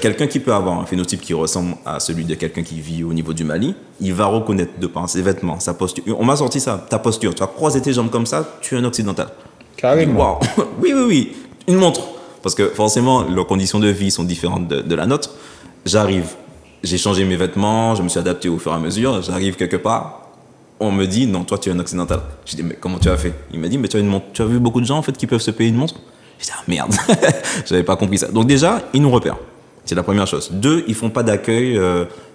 quelqu'un qui peut avoir un phénotype qui ressemble à celui de quelqu'un qui vit au niveau du Mali, il va reconnaître de par ses vêtements, sa posture. On m'a sorti ça, ta posture. Tu vas croiser tes jambes comme ça, tu es un occidental. Carrément. Wow. Oui. Une montre. Parce que forcément, leurs conditions de vie sont différentes de la nôtre. J'arrive, j'ai changé mes vêtements, je me suis adapté au fur et à mesure. J'arrive quelque part, on me dit, non, toi, tu es un occidental. Je dis, mais comment tu as fait? Il m'a dit, mais tu as une montre. Tu as vu beaucoup de gens, en fait, qui peuvent se payer une montre? Je dis, ah merde, j'avais pas compris ça. Donc déjà, ils nous repèrent. C'est la première chose. 2, ils font pas d'accueil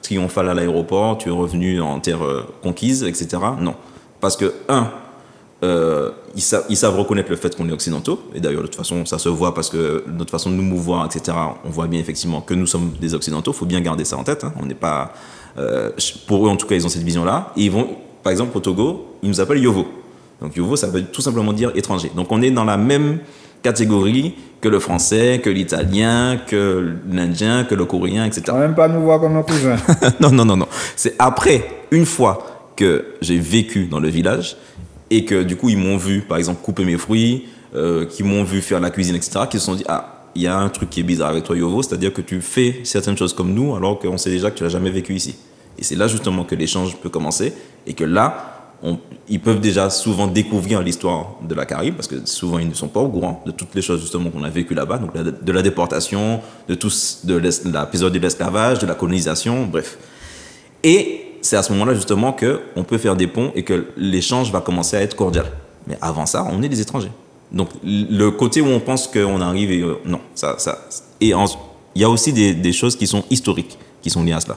triomphal à l'aéroport, tu es revenu en terre conquise, etc. Non. Parce que, ils savent reconnaître le fait qu'on est occidentaux. Et d'ailleurs, de toute façon, ça se voit parce que notre façon de nous mouvoir, etc., on voit bien effectivement que nous sommes des occidentaux. Il faut bien garder ça en tête. Hein. On n'est pas... pour eux, en tout cas, ils ont cette vision-là. Et ils vont, par exemple, au Togo, ils nous appellent Yovo. Donc Yovo, ça veut tout simplement dire étranger. Donc on est dans la même catégorie que le français, que l'italien, que l'indien, que le coréen, etc. On même pas nous voir comme un cousin. Non. C'est après, une fois que j'ai vécu dans le village et que du coup ils m'ont vu, par exemple, couper mes fruits, qu'ils m'ont vu faire la cuisine, etc., qu'ils se sont dit, ah, il y a un truc qui est bizarre avec toi, Yovo, c'est-à-dire que tu fais certaines choses comme nous alors qu'on sait déjà que tu l'as jamais vécu ici. Et c'est là justement que l'échange peut commencer et que là, ils peuvent déjà souvent découvrir l'histoire de la Caraïbe, parce que souvent ils ne sont pas au courant de toutes les choses justement qu'on a vécues là-bas, donc de la déportation, de l'épisode de l'esclavage, de la colonisation, bref. Et c'est à ce moment-là justement qu'on peut faire des ponts et que l'échange va commencer à être cordial. Mais avant ça, on est des étrangers. Donc le côté où on pense qu'on arrive, et, non. Et il y a aussi des choses qui sont historiques, qui sont liées à cela.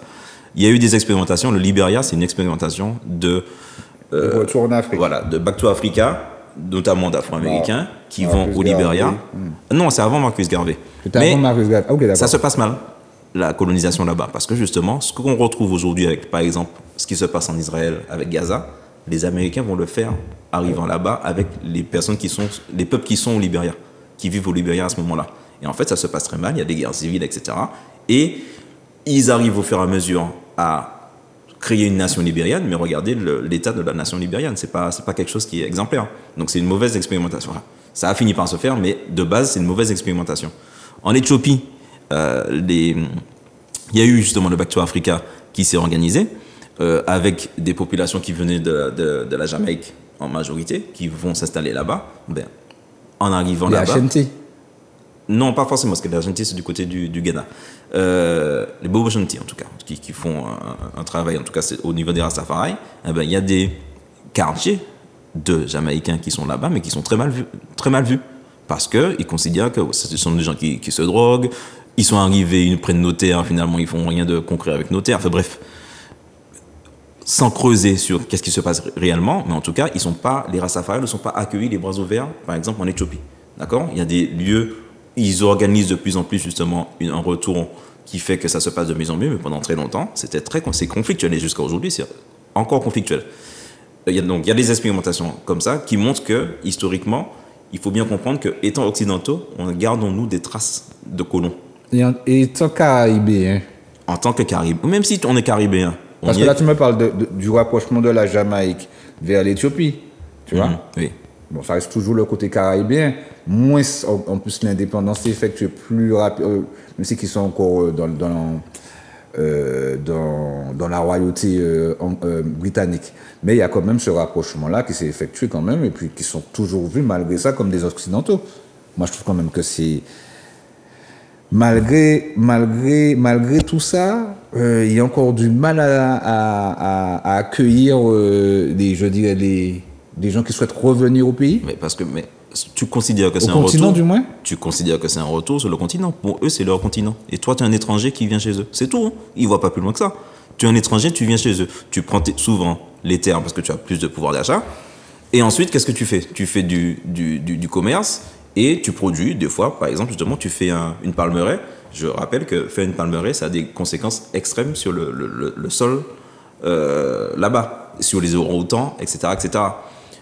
Il y a eu des expérimentations, le Libéria, c'est une expérimentation de retour en Afrique. Voilà, de Back to Africa, notamment d'Afro-Américains qui vont au Garvey. Libéria. Non, c'est avant Marcus Garvey. C'était avant Marcus Garvey. Ok, d'accord. Ça se passe mal, la colonisation là-bas, parce que justement, ce qu'on retrouve aujourd'hui avec, par exemple, ce qui se passe en Israël avec Gaza, les Américains vont le faire arrivant là-bas avec les peuples qui sont au Libéria, qui vivent au Libéria à ce moment-là. Et en fait, ça se passe très mal, il y a des guerres civiles, etc. Et ils arrivent au fur et à mesure à créer une nation libérienne, mais regardez l'état de la nation libérienne, c'est pas quelque chose qui est exemplaire. Donc c'est une mauvaise expérimentation. Voilà. Ça a fini par se faire, mais de base, c'est une mauvaise expérimentation. En Éthiopie, il y a eu justement le Back to Africa qui s'est organisé, avec des populations qui venaient de la Jamaïque en majorité, qui vont s'installer là-bas. Ben, en arrivant là-bas... Ashanti. Non, pas forcément, parce que l'Argentine, c'est du côté du Ghana. Les Bobo Shanti, en tout cas, qui font un travail, en tout cas, c'est au niveau des Rastafari. Eh ben, il y a des quartiers de Jamaïcains qui sont là-bas, mais qui sont très mal vus. Parce qu'ils considèrent que ce sont des gens qui se droguent, ils sont arrivés, ils prennent nos terres, finalement, ils font rien de concret avec nos terres. Enfin bref, sans creuser sur qu'est-ce qui se passe réellement, mais en tout cas, les Rastafari ne sont pas accueillis les bras ouverts, par exemple, en Éthiopie. D'accord ? Il y a des lieux ils organisent de plus en plus justement un retour qui fait que ça se passe de mieux en mieux, mais pendant très longtemps, c'est conflictuel et jusqu'à aujourd'hui, c'est encore conflictuel. Donc, il y a des expérimentations comme ça qui montrent que, historiquement, il faut bien comprendre que, étant occidentaux, on garde en nous des traces de colons. Et tant caribéen. En tant que Caribéen, même si on est Caribéen. Parce que là, tu me parles du rapprochement de la Jamaïque vers l'Éthiopie, tu vois? Oui. Bon, ça reste toujours le côté caribéen. Moins, en plus, l'indépendance s'est effectuée plus rapide, même si qu'ils sont encore dans la royauté britannique. Mais il y a quand même ce rapprochement-là qui s'est effectué quand même, et puis qui sont toujours vus, malgré ça, comme des Occidentaux. Moi, je trouve quand même que c'est... Malgré tout ça, il y a encore du mal à accueillir des gens qui souhaitent revenir au pays. Mais tu considères que c'est un retour. Au continent, du moins? Tu considères que c'est un retour sur le continent. Pour eux, c'est leur continent. Et toi, tu es un étranger qui vient chez eux. C'est tout. Hein. Ils ne voient pas plus loin que ça. Tu es un étranger, tu viens chez eux. Tu prends souvent les terres parce que tu as plus de pouvoir d'achat. Et ensuite, qu'est-ce que tu fais? Tu fais du commerce et tu produis. Des fois, par exemple, justement, tu fais une palmeraie. Je rappelle que faire une palmeraie, ça a des conséquences extrêmes sur le sol là-bas, sur les orang-outans, etc., etc.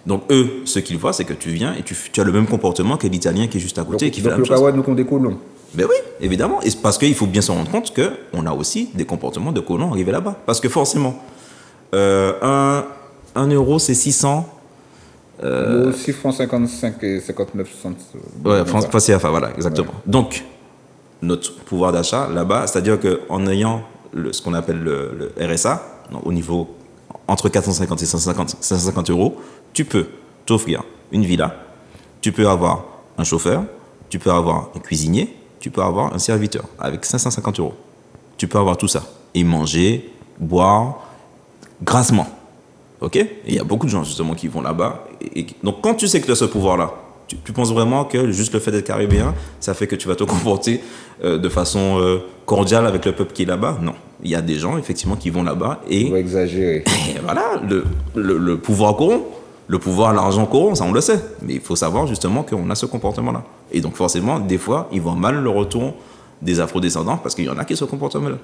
Donc, eux, ce qu'ils voient, c'est que tu viens et tu as le même comportement que l'Italien qui est juste à côté. Donc, et qui fait la même chose. Donc, nous avons des colons. Ben oui, évidemment. Et parce qu'il faut bien se rendre compte qu'on a aussi des comportements de colons arrivés là-bas. Parce que forcément, 1 euro, c'est 600. 6 francs 55 et 59 cents. Ouais, francs CFA, voilà, exactement. Ouais. Donc, notre pouvoir d'achat là-bas, c'est-à-dire qu'en ayant ce qu'on appelle le RSA, au niveau entre 450 et 550 euros, tu peux t'offrir une villa, tu peux avoir un chauffeur, tu peux avoir un cuisinier, tu peux avoir un serviteur avec 550 euros. Tu peux avoir tout ça. Et manger, boire, grassement. OK? Et il y a beaucoup de gens justement qui vont là-bas. Donc quand tu sais que tu as ce pouvoir-là, tu penses vraiment que juste le fait d'être caribéen, ça fait que tu vas te comporter de façon cordiale avec le peuple qui est là-bas? Non. Il y a des gens, effectivement, qui vont là-bas et... On va exagérer. Et voilà, le pouvoir corrompt. Le pouvoir, l'argent corrompt, ça on le sait. Mais il faut savoir justement qu'on a ce comportement-là. Et donc forcément, des fois, ils voient mal le retour des afro-descendants parce qu'il y en a qui se comportent mal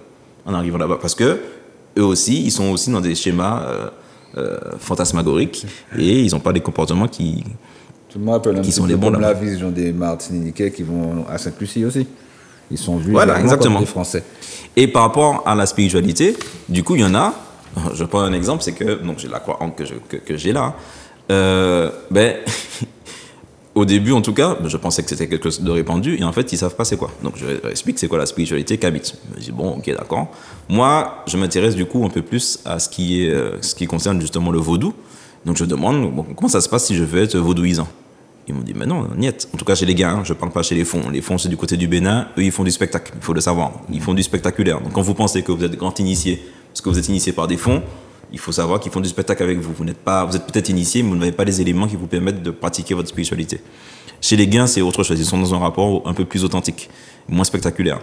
en arrivant là-bas. Parce que eux aussi, ils sont aussi dans des schémas fantasmagoriques et ils n'ont pas des comportements qui... Tout le monde appelle un petit peu comme la vision des Martiniquais qui vont à Sainte-Lucie aussi. Ils sont vus exactement comme des Français. Et par rapport à la spiritualité, du coup, il y en a. Je prends un exemple, c'est que donc j'ai la croix que j'ai là. Au début, en tout cas, je pensais que c'était quelque chose de répandu et en fait, ils savent pas c'est quoi. Donc je explique c'est quoi la spiritualité kabite. Je dis bon, ok, d'accord. Moi, je m'intéresse du coup un peu plus à ce qui concerne justement le vaudou. Donc je demande comment ça se passe si je veux être vaudouisant. Ils m'ont dit, mais non, niet. En tout cas, chez les gars, je ne parle pas chez les fonds. Les fonds, c'est du côté du Bénin. Eux, ils font du spectacle. Il faut le savoir. Ils font du spectaculaire. Donc, quand vous pensez que vous êtes grand initié, parce que vous êtes initié par des fonds, il faut savoir qu'ils font du spectacle avec vous. Vous êtes peut-être initié, mais vous n'avez pas les éléments qui vous permettent de pratiquer votre spiritualité. Chez les gains, c'est autre chose. Ils sont dans un rapport un peu plus authentique, moins spectaculaire.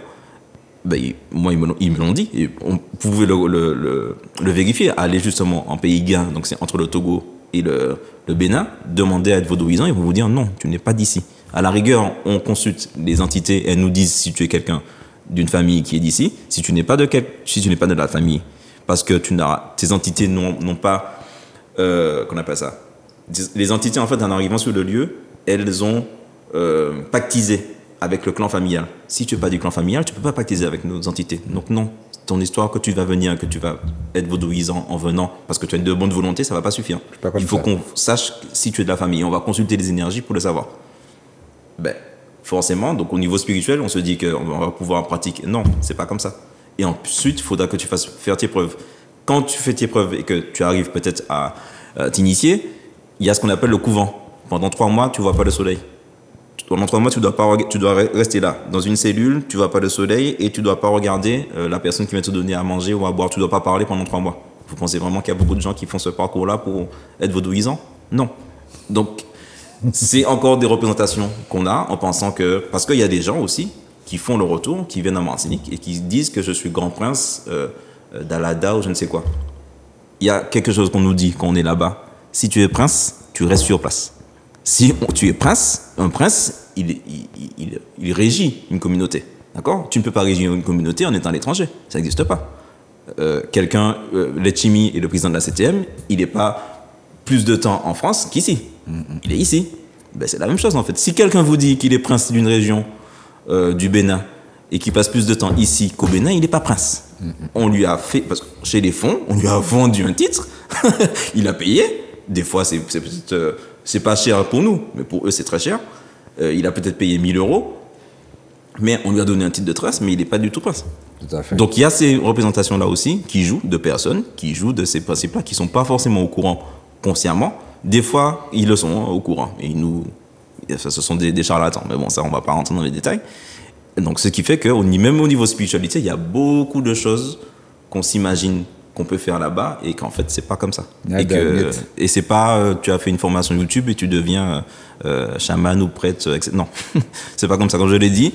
Moi, ils me l'ont dit. Et vous pouvez le vérifier. Aller justement en pays gain, donc c'est entre le Togo et le Bénin, demandez à être vaudouisant, ils vont vous dire non, tu n'es pas d'ici. À la rigueur, on consulte les entités, elles nous disent si tu es quelqu'un d'une famille qui est d'ici, si tu n'es pas de la famille, parce que tes entités n'ont pas, qu'on appelle ça, les entités en fait en arrivant sur le lieu, elles ont pactisé avec le clan familial. Si tu n'es pas du clan familial, tu ne peux pas pactiser avec nos entités. Donc non, ton histoire que tu vas venir, que tu vas être vaudouisant en venant, parce que tu as de bonne volonté, ça ne va pas suffire. Il faut qu'on sache si tu es de la famille. On va consulter les énergies pour le savoir. Forcément, donc au niveau spirituel, on se dit qu'on va pouvoir pratiquer. Non, c'est pas comme ça. Et ensuite, il faudra que tu fasses faire tes preuves. Quand tu fais tes preuves et que tu arrives peut-être à t'initier, il y a ce qu'on appelle le couvent. Pendant 3 mois, tu ne vois pas le soleil. Pendant 3 mois, tu dois rester là, dans une cellule, tu ne vois pas le soleil et tu ne dois pas regarder la personne qui va te donner à manger ou à boire. Tu ne dois pas parler pendant 3 mois. Vous pensez vraiment qu'il y a beaucoup de gens qui font ce parcours-là pour être vaudouisants? Non. Donc, c'est encore des représentations qu'on a en pensant que... Parce qu'il y a des gens aussi qui font le retour, qui viennent à Martinique et qui disent que je suis grand prince d'Alada ou je ne sais quoi. Il y a quelque chose qu'on nous dit quand on est là-bas. Si tu es prince, tu restes sur place. Si tu es prince, un prince, il régit une communauté. D'accord? Tu ne peux pas régir une communauté en étant à l'étranger. Ça n'existe pas. Letchimy est le président de la CTM, il n'est pas plus de temps en France qu'ici. Il est ici. Ben, c'est la même chose en fait. Si quelqu'un vous dit qu'il est prince d'une région du Bénin et qu'il passe plus de temps ici qu'au Bénin, il n'est pas prince. On lui a fait, parce que chez les fonds, on lui a vendu un titre, il a payé. Des fois, c'est pas cher pour nous, mais pour eux, c'est très cher. Il a peut-être payé 1 000 €, mais on lui a donné un titre de trace, mais il n'est pas du tout prince. Tout à fait. Donc il y a ces représentations-là aussi qui jouent de personnes, qui jouent de ces principes-là, qui ne sont pas forcément au courant consciemment. Des fois, ils le sont au courant. Et ce sont des charlatans. Mais bon, ça, on ne va pas rentrer dans les détails. Et donc, ce qui fait que même au niveau spiritualité, il y a beaucoup de choses qu'on s'imagine qu'on peut faire là-bas et qu'en fait, c'est pas comme ça. Et c'est pas, tu as fait une formation YouTube et tu deviens chaman ou prêtre, etc. Non, c'est pas comme ça. Comme je l'ai dit,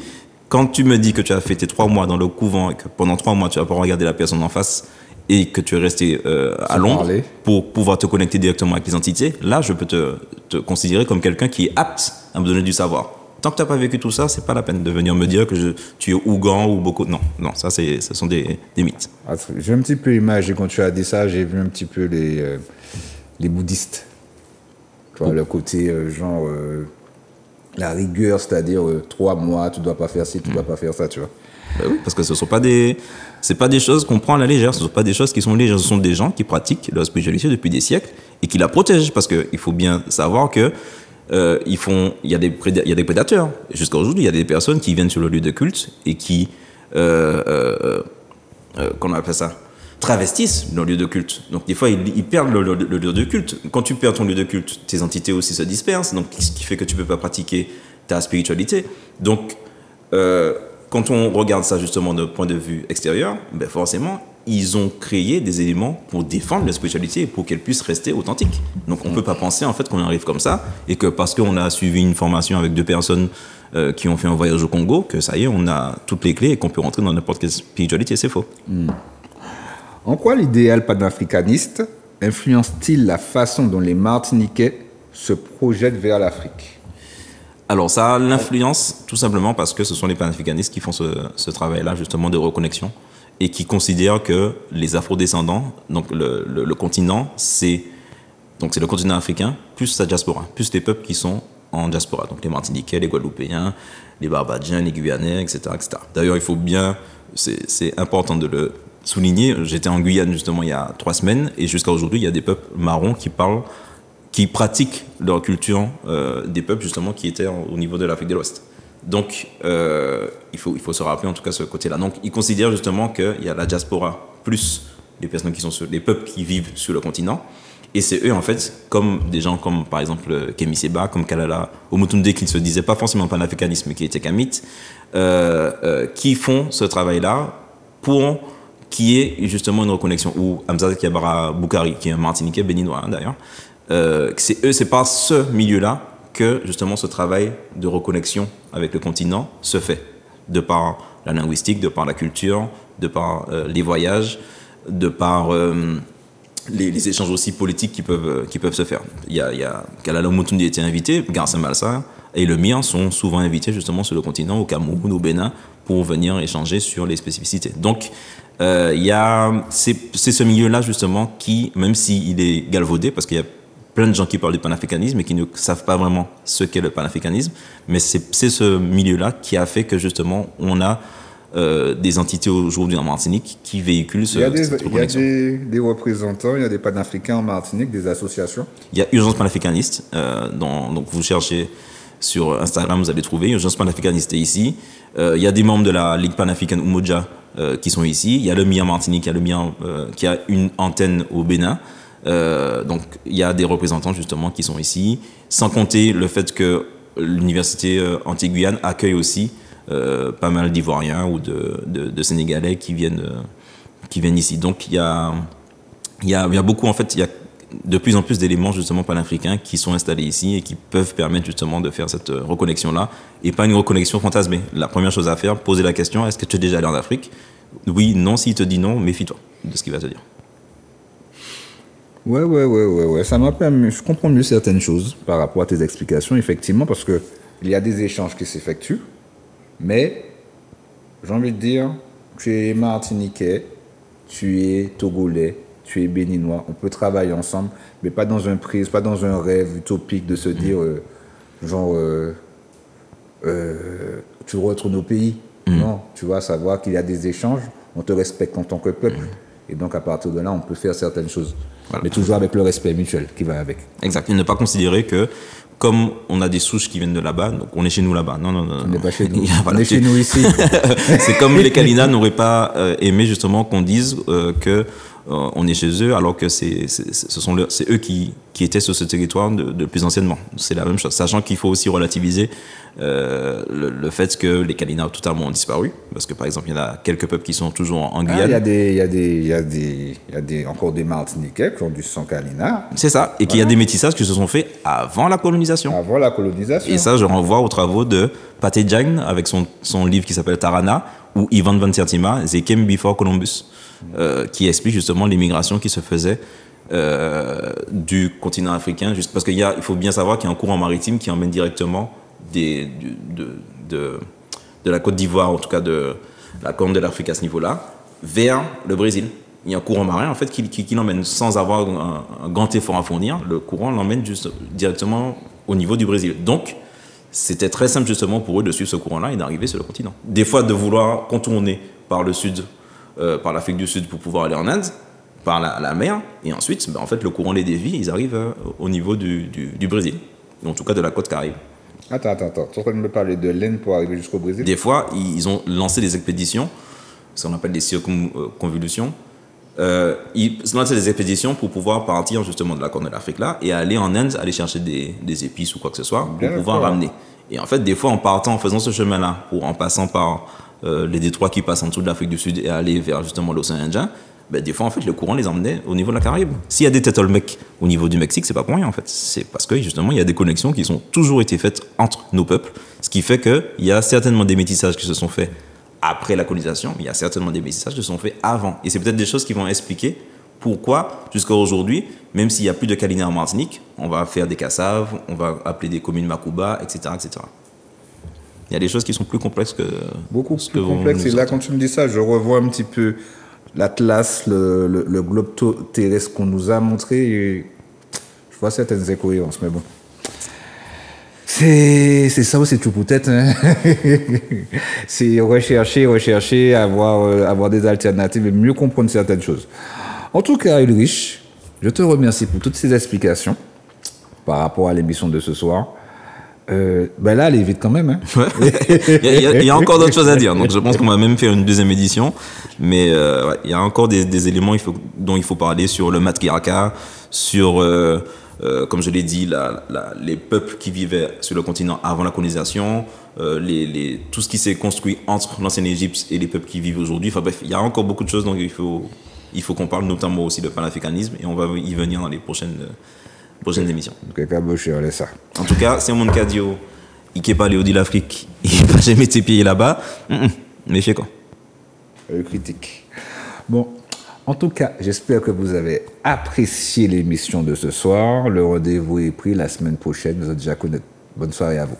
quand tu me dis que tu as fait tes 3 mois dans le couvent et que pendant 3 mois, tu vas pas regarder la personne en face et que tu es resté à Londres pour pouvoir te connecter directement avec les entités, là, je peux te considérer comme quelqu'un qui est apte à me donner du savoir. Tant que tu n'as pas vécu tout ça, c'est pas la peine de venir me dire que tu es Ougan ou beaucoup. Non, ça, ce sont des mythes. J'ai un petit peu imagé, quand tu as dit ça, j'ai vu un petit peu les bouddhistes. Tu vois, le côté la rigueur, c'est-à-dire 3 mois, tu ne dois pas faire ci, tu ne dois pas faire ça, tu vois. Ben oui, parce que c'est pas des choses qu'on prend à la légère, ce ne sont pas des choses qui sont légères, ce sont des gens qui pratiquent leur spiritualité depuis des siècles et qui la protègent, parce qu'il faut bien savoir que il y a des prédateurs. Jusqu'à aujourd'hui, il y a des personnes qui viennent sur le lieu de culte et qui, qu'on appelle ça, travestissent leur lieu de culte. Donc des fois, ils perdent le lieu de culte. Quand tu perds ton lieu de culte, tes entités aussi se dispersent, donc ce qui fait que tu ne peux pas pratiquer ta spiritualité. Donc, quand on regarde ça justement d'un point de vue extérieur, ben forcément, ils ont créé des éléments pour défendre la spiritualité et pour qu'elle puisse rester authentique. Donc on ne peut pas penser en fait qu'on arrive comme ça et que parce qu'on a suivi une formation avec 2 personnes qui ont fait un voyage au Congo, que ça y est, on a toutes les clés et qu'on peut rentrer dans n'importe quelle spiritualité. C'est faux. En quoi l'idéal panafricaniste influence-t-il la façon dont les Martiniquais se projettent vers l'Afrique ? Alors ça l'influence tout simplement parce que ce sont les panafricanistes qui font ce travail-là justement de reconnexion et qui considèrent que les afrodescendants, donc le continent, c'est le continent africain plus sa diaspora, plus les peuples qui sont en diaspora, donc les Martiniquais, les Guadeloupéens, les Barbadiens, les Guyanais, etc., etc. D'ailleurs, il faut bien, c'est important de le souligner, j'étais en Guyane justement il y a 3 semaines et jusqu'à aujourd'hui, il y a des peuples marrons qui pratiquent leur culture des peuples justement qui étaient au niveau de l'Afrique de l'Ouest. Donc, il faut se rappeler en tout cas ce côté-là. Donc, ils considèrent justement qu'il y a la diaspora plus les personnes qui sont les peuples qui vivent sur le continent. Et c'est eux, en fait, comme des gens comme, par exemple, Kémy Séba, comme Kalala Omotunde, qui ne se disaient pas forcément panafricanisme, mais qui étaient kamites, qui font ce travail-là pour qu'il y ait justement une reconnexion. Ou Hamza Kiabara Boukari, qui est un Martiniquais béninois, d'ailleurs. C'est par ce milieu-là que justement ce travail de reconnexion avec le continent se fait, de par la linguistique, de par la culture, de par les voyages, de par les échanges aussi politiques qui peuvent se faire. Il y a Kalala Omotunde était invité, Garcin Malsa et le mien sont souvent invités justement sur le continent, au Cameroun, au Bénin, pour venir échanger sur les spécificités. Donc c'est ce milieu-là justement qui, même s'il est galvaudé, parce qu'il y a plein de gens qui parlent du panafricanisme et qui ne savent pas vraiment ce qu'est le panafricanisme, mais c'est ce milieu-là qui a fait que justement on a des entités aujourd'hui en Martinique qui véhiculent cette reconnexion. Il y a des représentants, il y a des panafricains en Martinique, des associations. Il y a Urgence panafricaniste, donc vous cherchez sur Instagram, vous allez trouver Urgence panafricaniste est ici. Il y a des membres de la Ligue panafricaine Umoja qui sont ici. Il y a le MIA Martinique, il y a le MIA qui a une antenne au Bénin. Donc il y a des représentants justement qui sont ici, sans compter le fait que l'université Antilles-Guyane accueille aussi pas mal d'Ivoiriens ou de Sénégalais qui viennent ici. Donc il y a beaucoup, en fait, il y a de plus en plus d'éléments justement panafricains qui sont installés ici et qui peuvent permettre justement de faire cette reconnexion-là et pas une reconnexion fantasmée. La première chose à faire, poser la question, est-ce que tu es déjà allé en Afrique ? Oui, non, s'il te dit non, méfie-toi de ce qu'il va te dire. Ouais. Ça m'a permis, je comprends mieux certaines choses par rapport à tes explications, effectivement, parce que il y a des échanges qui s'effectuent, mais j'ai envie de dire, tu es martiniquais, tu es togolais, tu es béninois, on peut travailler ensemble, mais pas dans un prise, pas dans un rêve utopique de se dire, tu retournes au pays. Non, tu vas savoir qu'il y a des échanges, on te respecte en tant que peuple, et donc à partir de là, on peut faire certaines choses. Voilà. Mais toujours avec le respect mutuel qui va avec. Exact. Et ne pas considérer que, comme on a des souches qui viennent de là-bas, donc on est chez nous là-bas. Non. On n'est pas chez nous. On est chez nous ici. C'est comme les Kalina n'auraient pas aimé justement qu'on dise que on est chez eux, alors que c'est eux qui étaient sur ce territoire de plus anciennement. C'est la même chose. Sachant qu'il faut aussi relativiser le fait que les Kalina totalement ont disparu, parce que par exemple il y en a quelques peuples qui sont toujours en Guyane. Il y a encore des Martiniquais qui ont du sang Kalina. C'est ça, et qu'il y a des métissages qui se sont faits avant la colonisation. Avant la colonisation. Et ça, je renvoie aux travaux de Paté Diagne avec son livre qui s'appelle Tarana, ou Ivan Van Sertima, The Came Before Columbus, qui explique justement l'immigration qui se faisait du continent africain, juste parce qu'il faut bien savoir qu'il y a un courant maritime qui emmène directement de la Côte d'Ivoire, en tout cas de la Corne de l'Afrique à ce niveau-là, vers le Brésil. Il y a un courant marin en fait qui l'emmène sans avoir un grand effort à fournir. Le courant l'emmène juste directement au niveau du Brésil. Donc, c'était très simple justement pour eux de suivre ce courant-là et d'arriver sur le continent. Des fois, de vouloir contourner par le sud, par l'Afrique du Sud pour pouvoir aller en Inde, par la mer, et ensuite, en fait, le courant les dévie, ils arrivent au niveau du Brésil, en tout cas de la côte Caraïbe. Attends. Tu es en train de me parler de l'Inde pour arriver jusqu'au Brésil? Des fois, ils ont lancé des expéditions, ce qu'on appelle des circumconvolutions. Ils lancent des expéditions pour pouvoir partir justement de la Corne de l'Afrique là et aller en Inde, aller chercher des épices ou quoi que ce soit pour pouvoir ramener. Et en fait, des fois, en faisant ce chemin-là, en passant par les détroits qui passent en dessous de l'Afrique du Sud et aller vers justement l'océan Indien, des fois, en fait, le courant les emmenait au niveau de la Caraïbe. S'il y a des Tetolmecs au niveau du Mexique, c'est pas pour rien, en fait. C'est parce que, justement, il y a des connexions qui ont toujours été faites entre nos peuples, ce qui fait qu'il y a certainement des métissages qui se sont faits après la colonisation, mais il y a certainement des métissages qui se sont faits avant. Et c'est peut-être des choses qui vont expliquer pourquoi, jusqu'à aujourd'hui, même s'il n'y a plus de Kalina en Martinique, on va faire des cassaves, on va appeler des communes Makuba, etc., etc. Il y a des choses qui sont plus complexes que... Beaucoup plus complexes. Et là, quand tu me dis ça, je revois un petit peu l'atlas, le globe terrestre qu'on nous a montré. Et je vois certaines incohérences, mais bon. C'est ça aussi, tout peut-être. Hein. C'est rechercher, avoir des alternatives et mieux comprendre certaines choses. En tout cas, Ulrich, je te remercie pour toutes ces explications par rapport à l'émission de ce soir. Là, elle est vite quand même. Hein. Ouais. Il y a encore d'autres choses à dire. Donc, je pense qu'on va même faire une deuxième édition. Mais il y a encore des éléments dont il faut parler sur le matriarcat, sur, comme je l'ai dit, les peuples qui vivaient sur le continent avant la colonisation, tout ce qui s'est construit entre l'ancienne Égypte et les peuples qui vivent aujourd'hui. Enfin bref, il y a encore beaucoup de choses dont il faut qu'on parle, notamment aussi de panafricanisme. Et on va y venir dans les prochaines émissions. En tout cas, c'est mon cadio. Il n'est pas allé au de l'Afrique. Il n'a jamais été pieds là-bas. Méfiez quoi. Critique. Bon, en tout cas, j'espère que vous avez apprécié l'émission de ce soir. Le rendez-vous est pris la semaine prochaine. Vous êtes déjà connus. Bonne soirée à vous.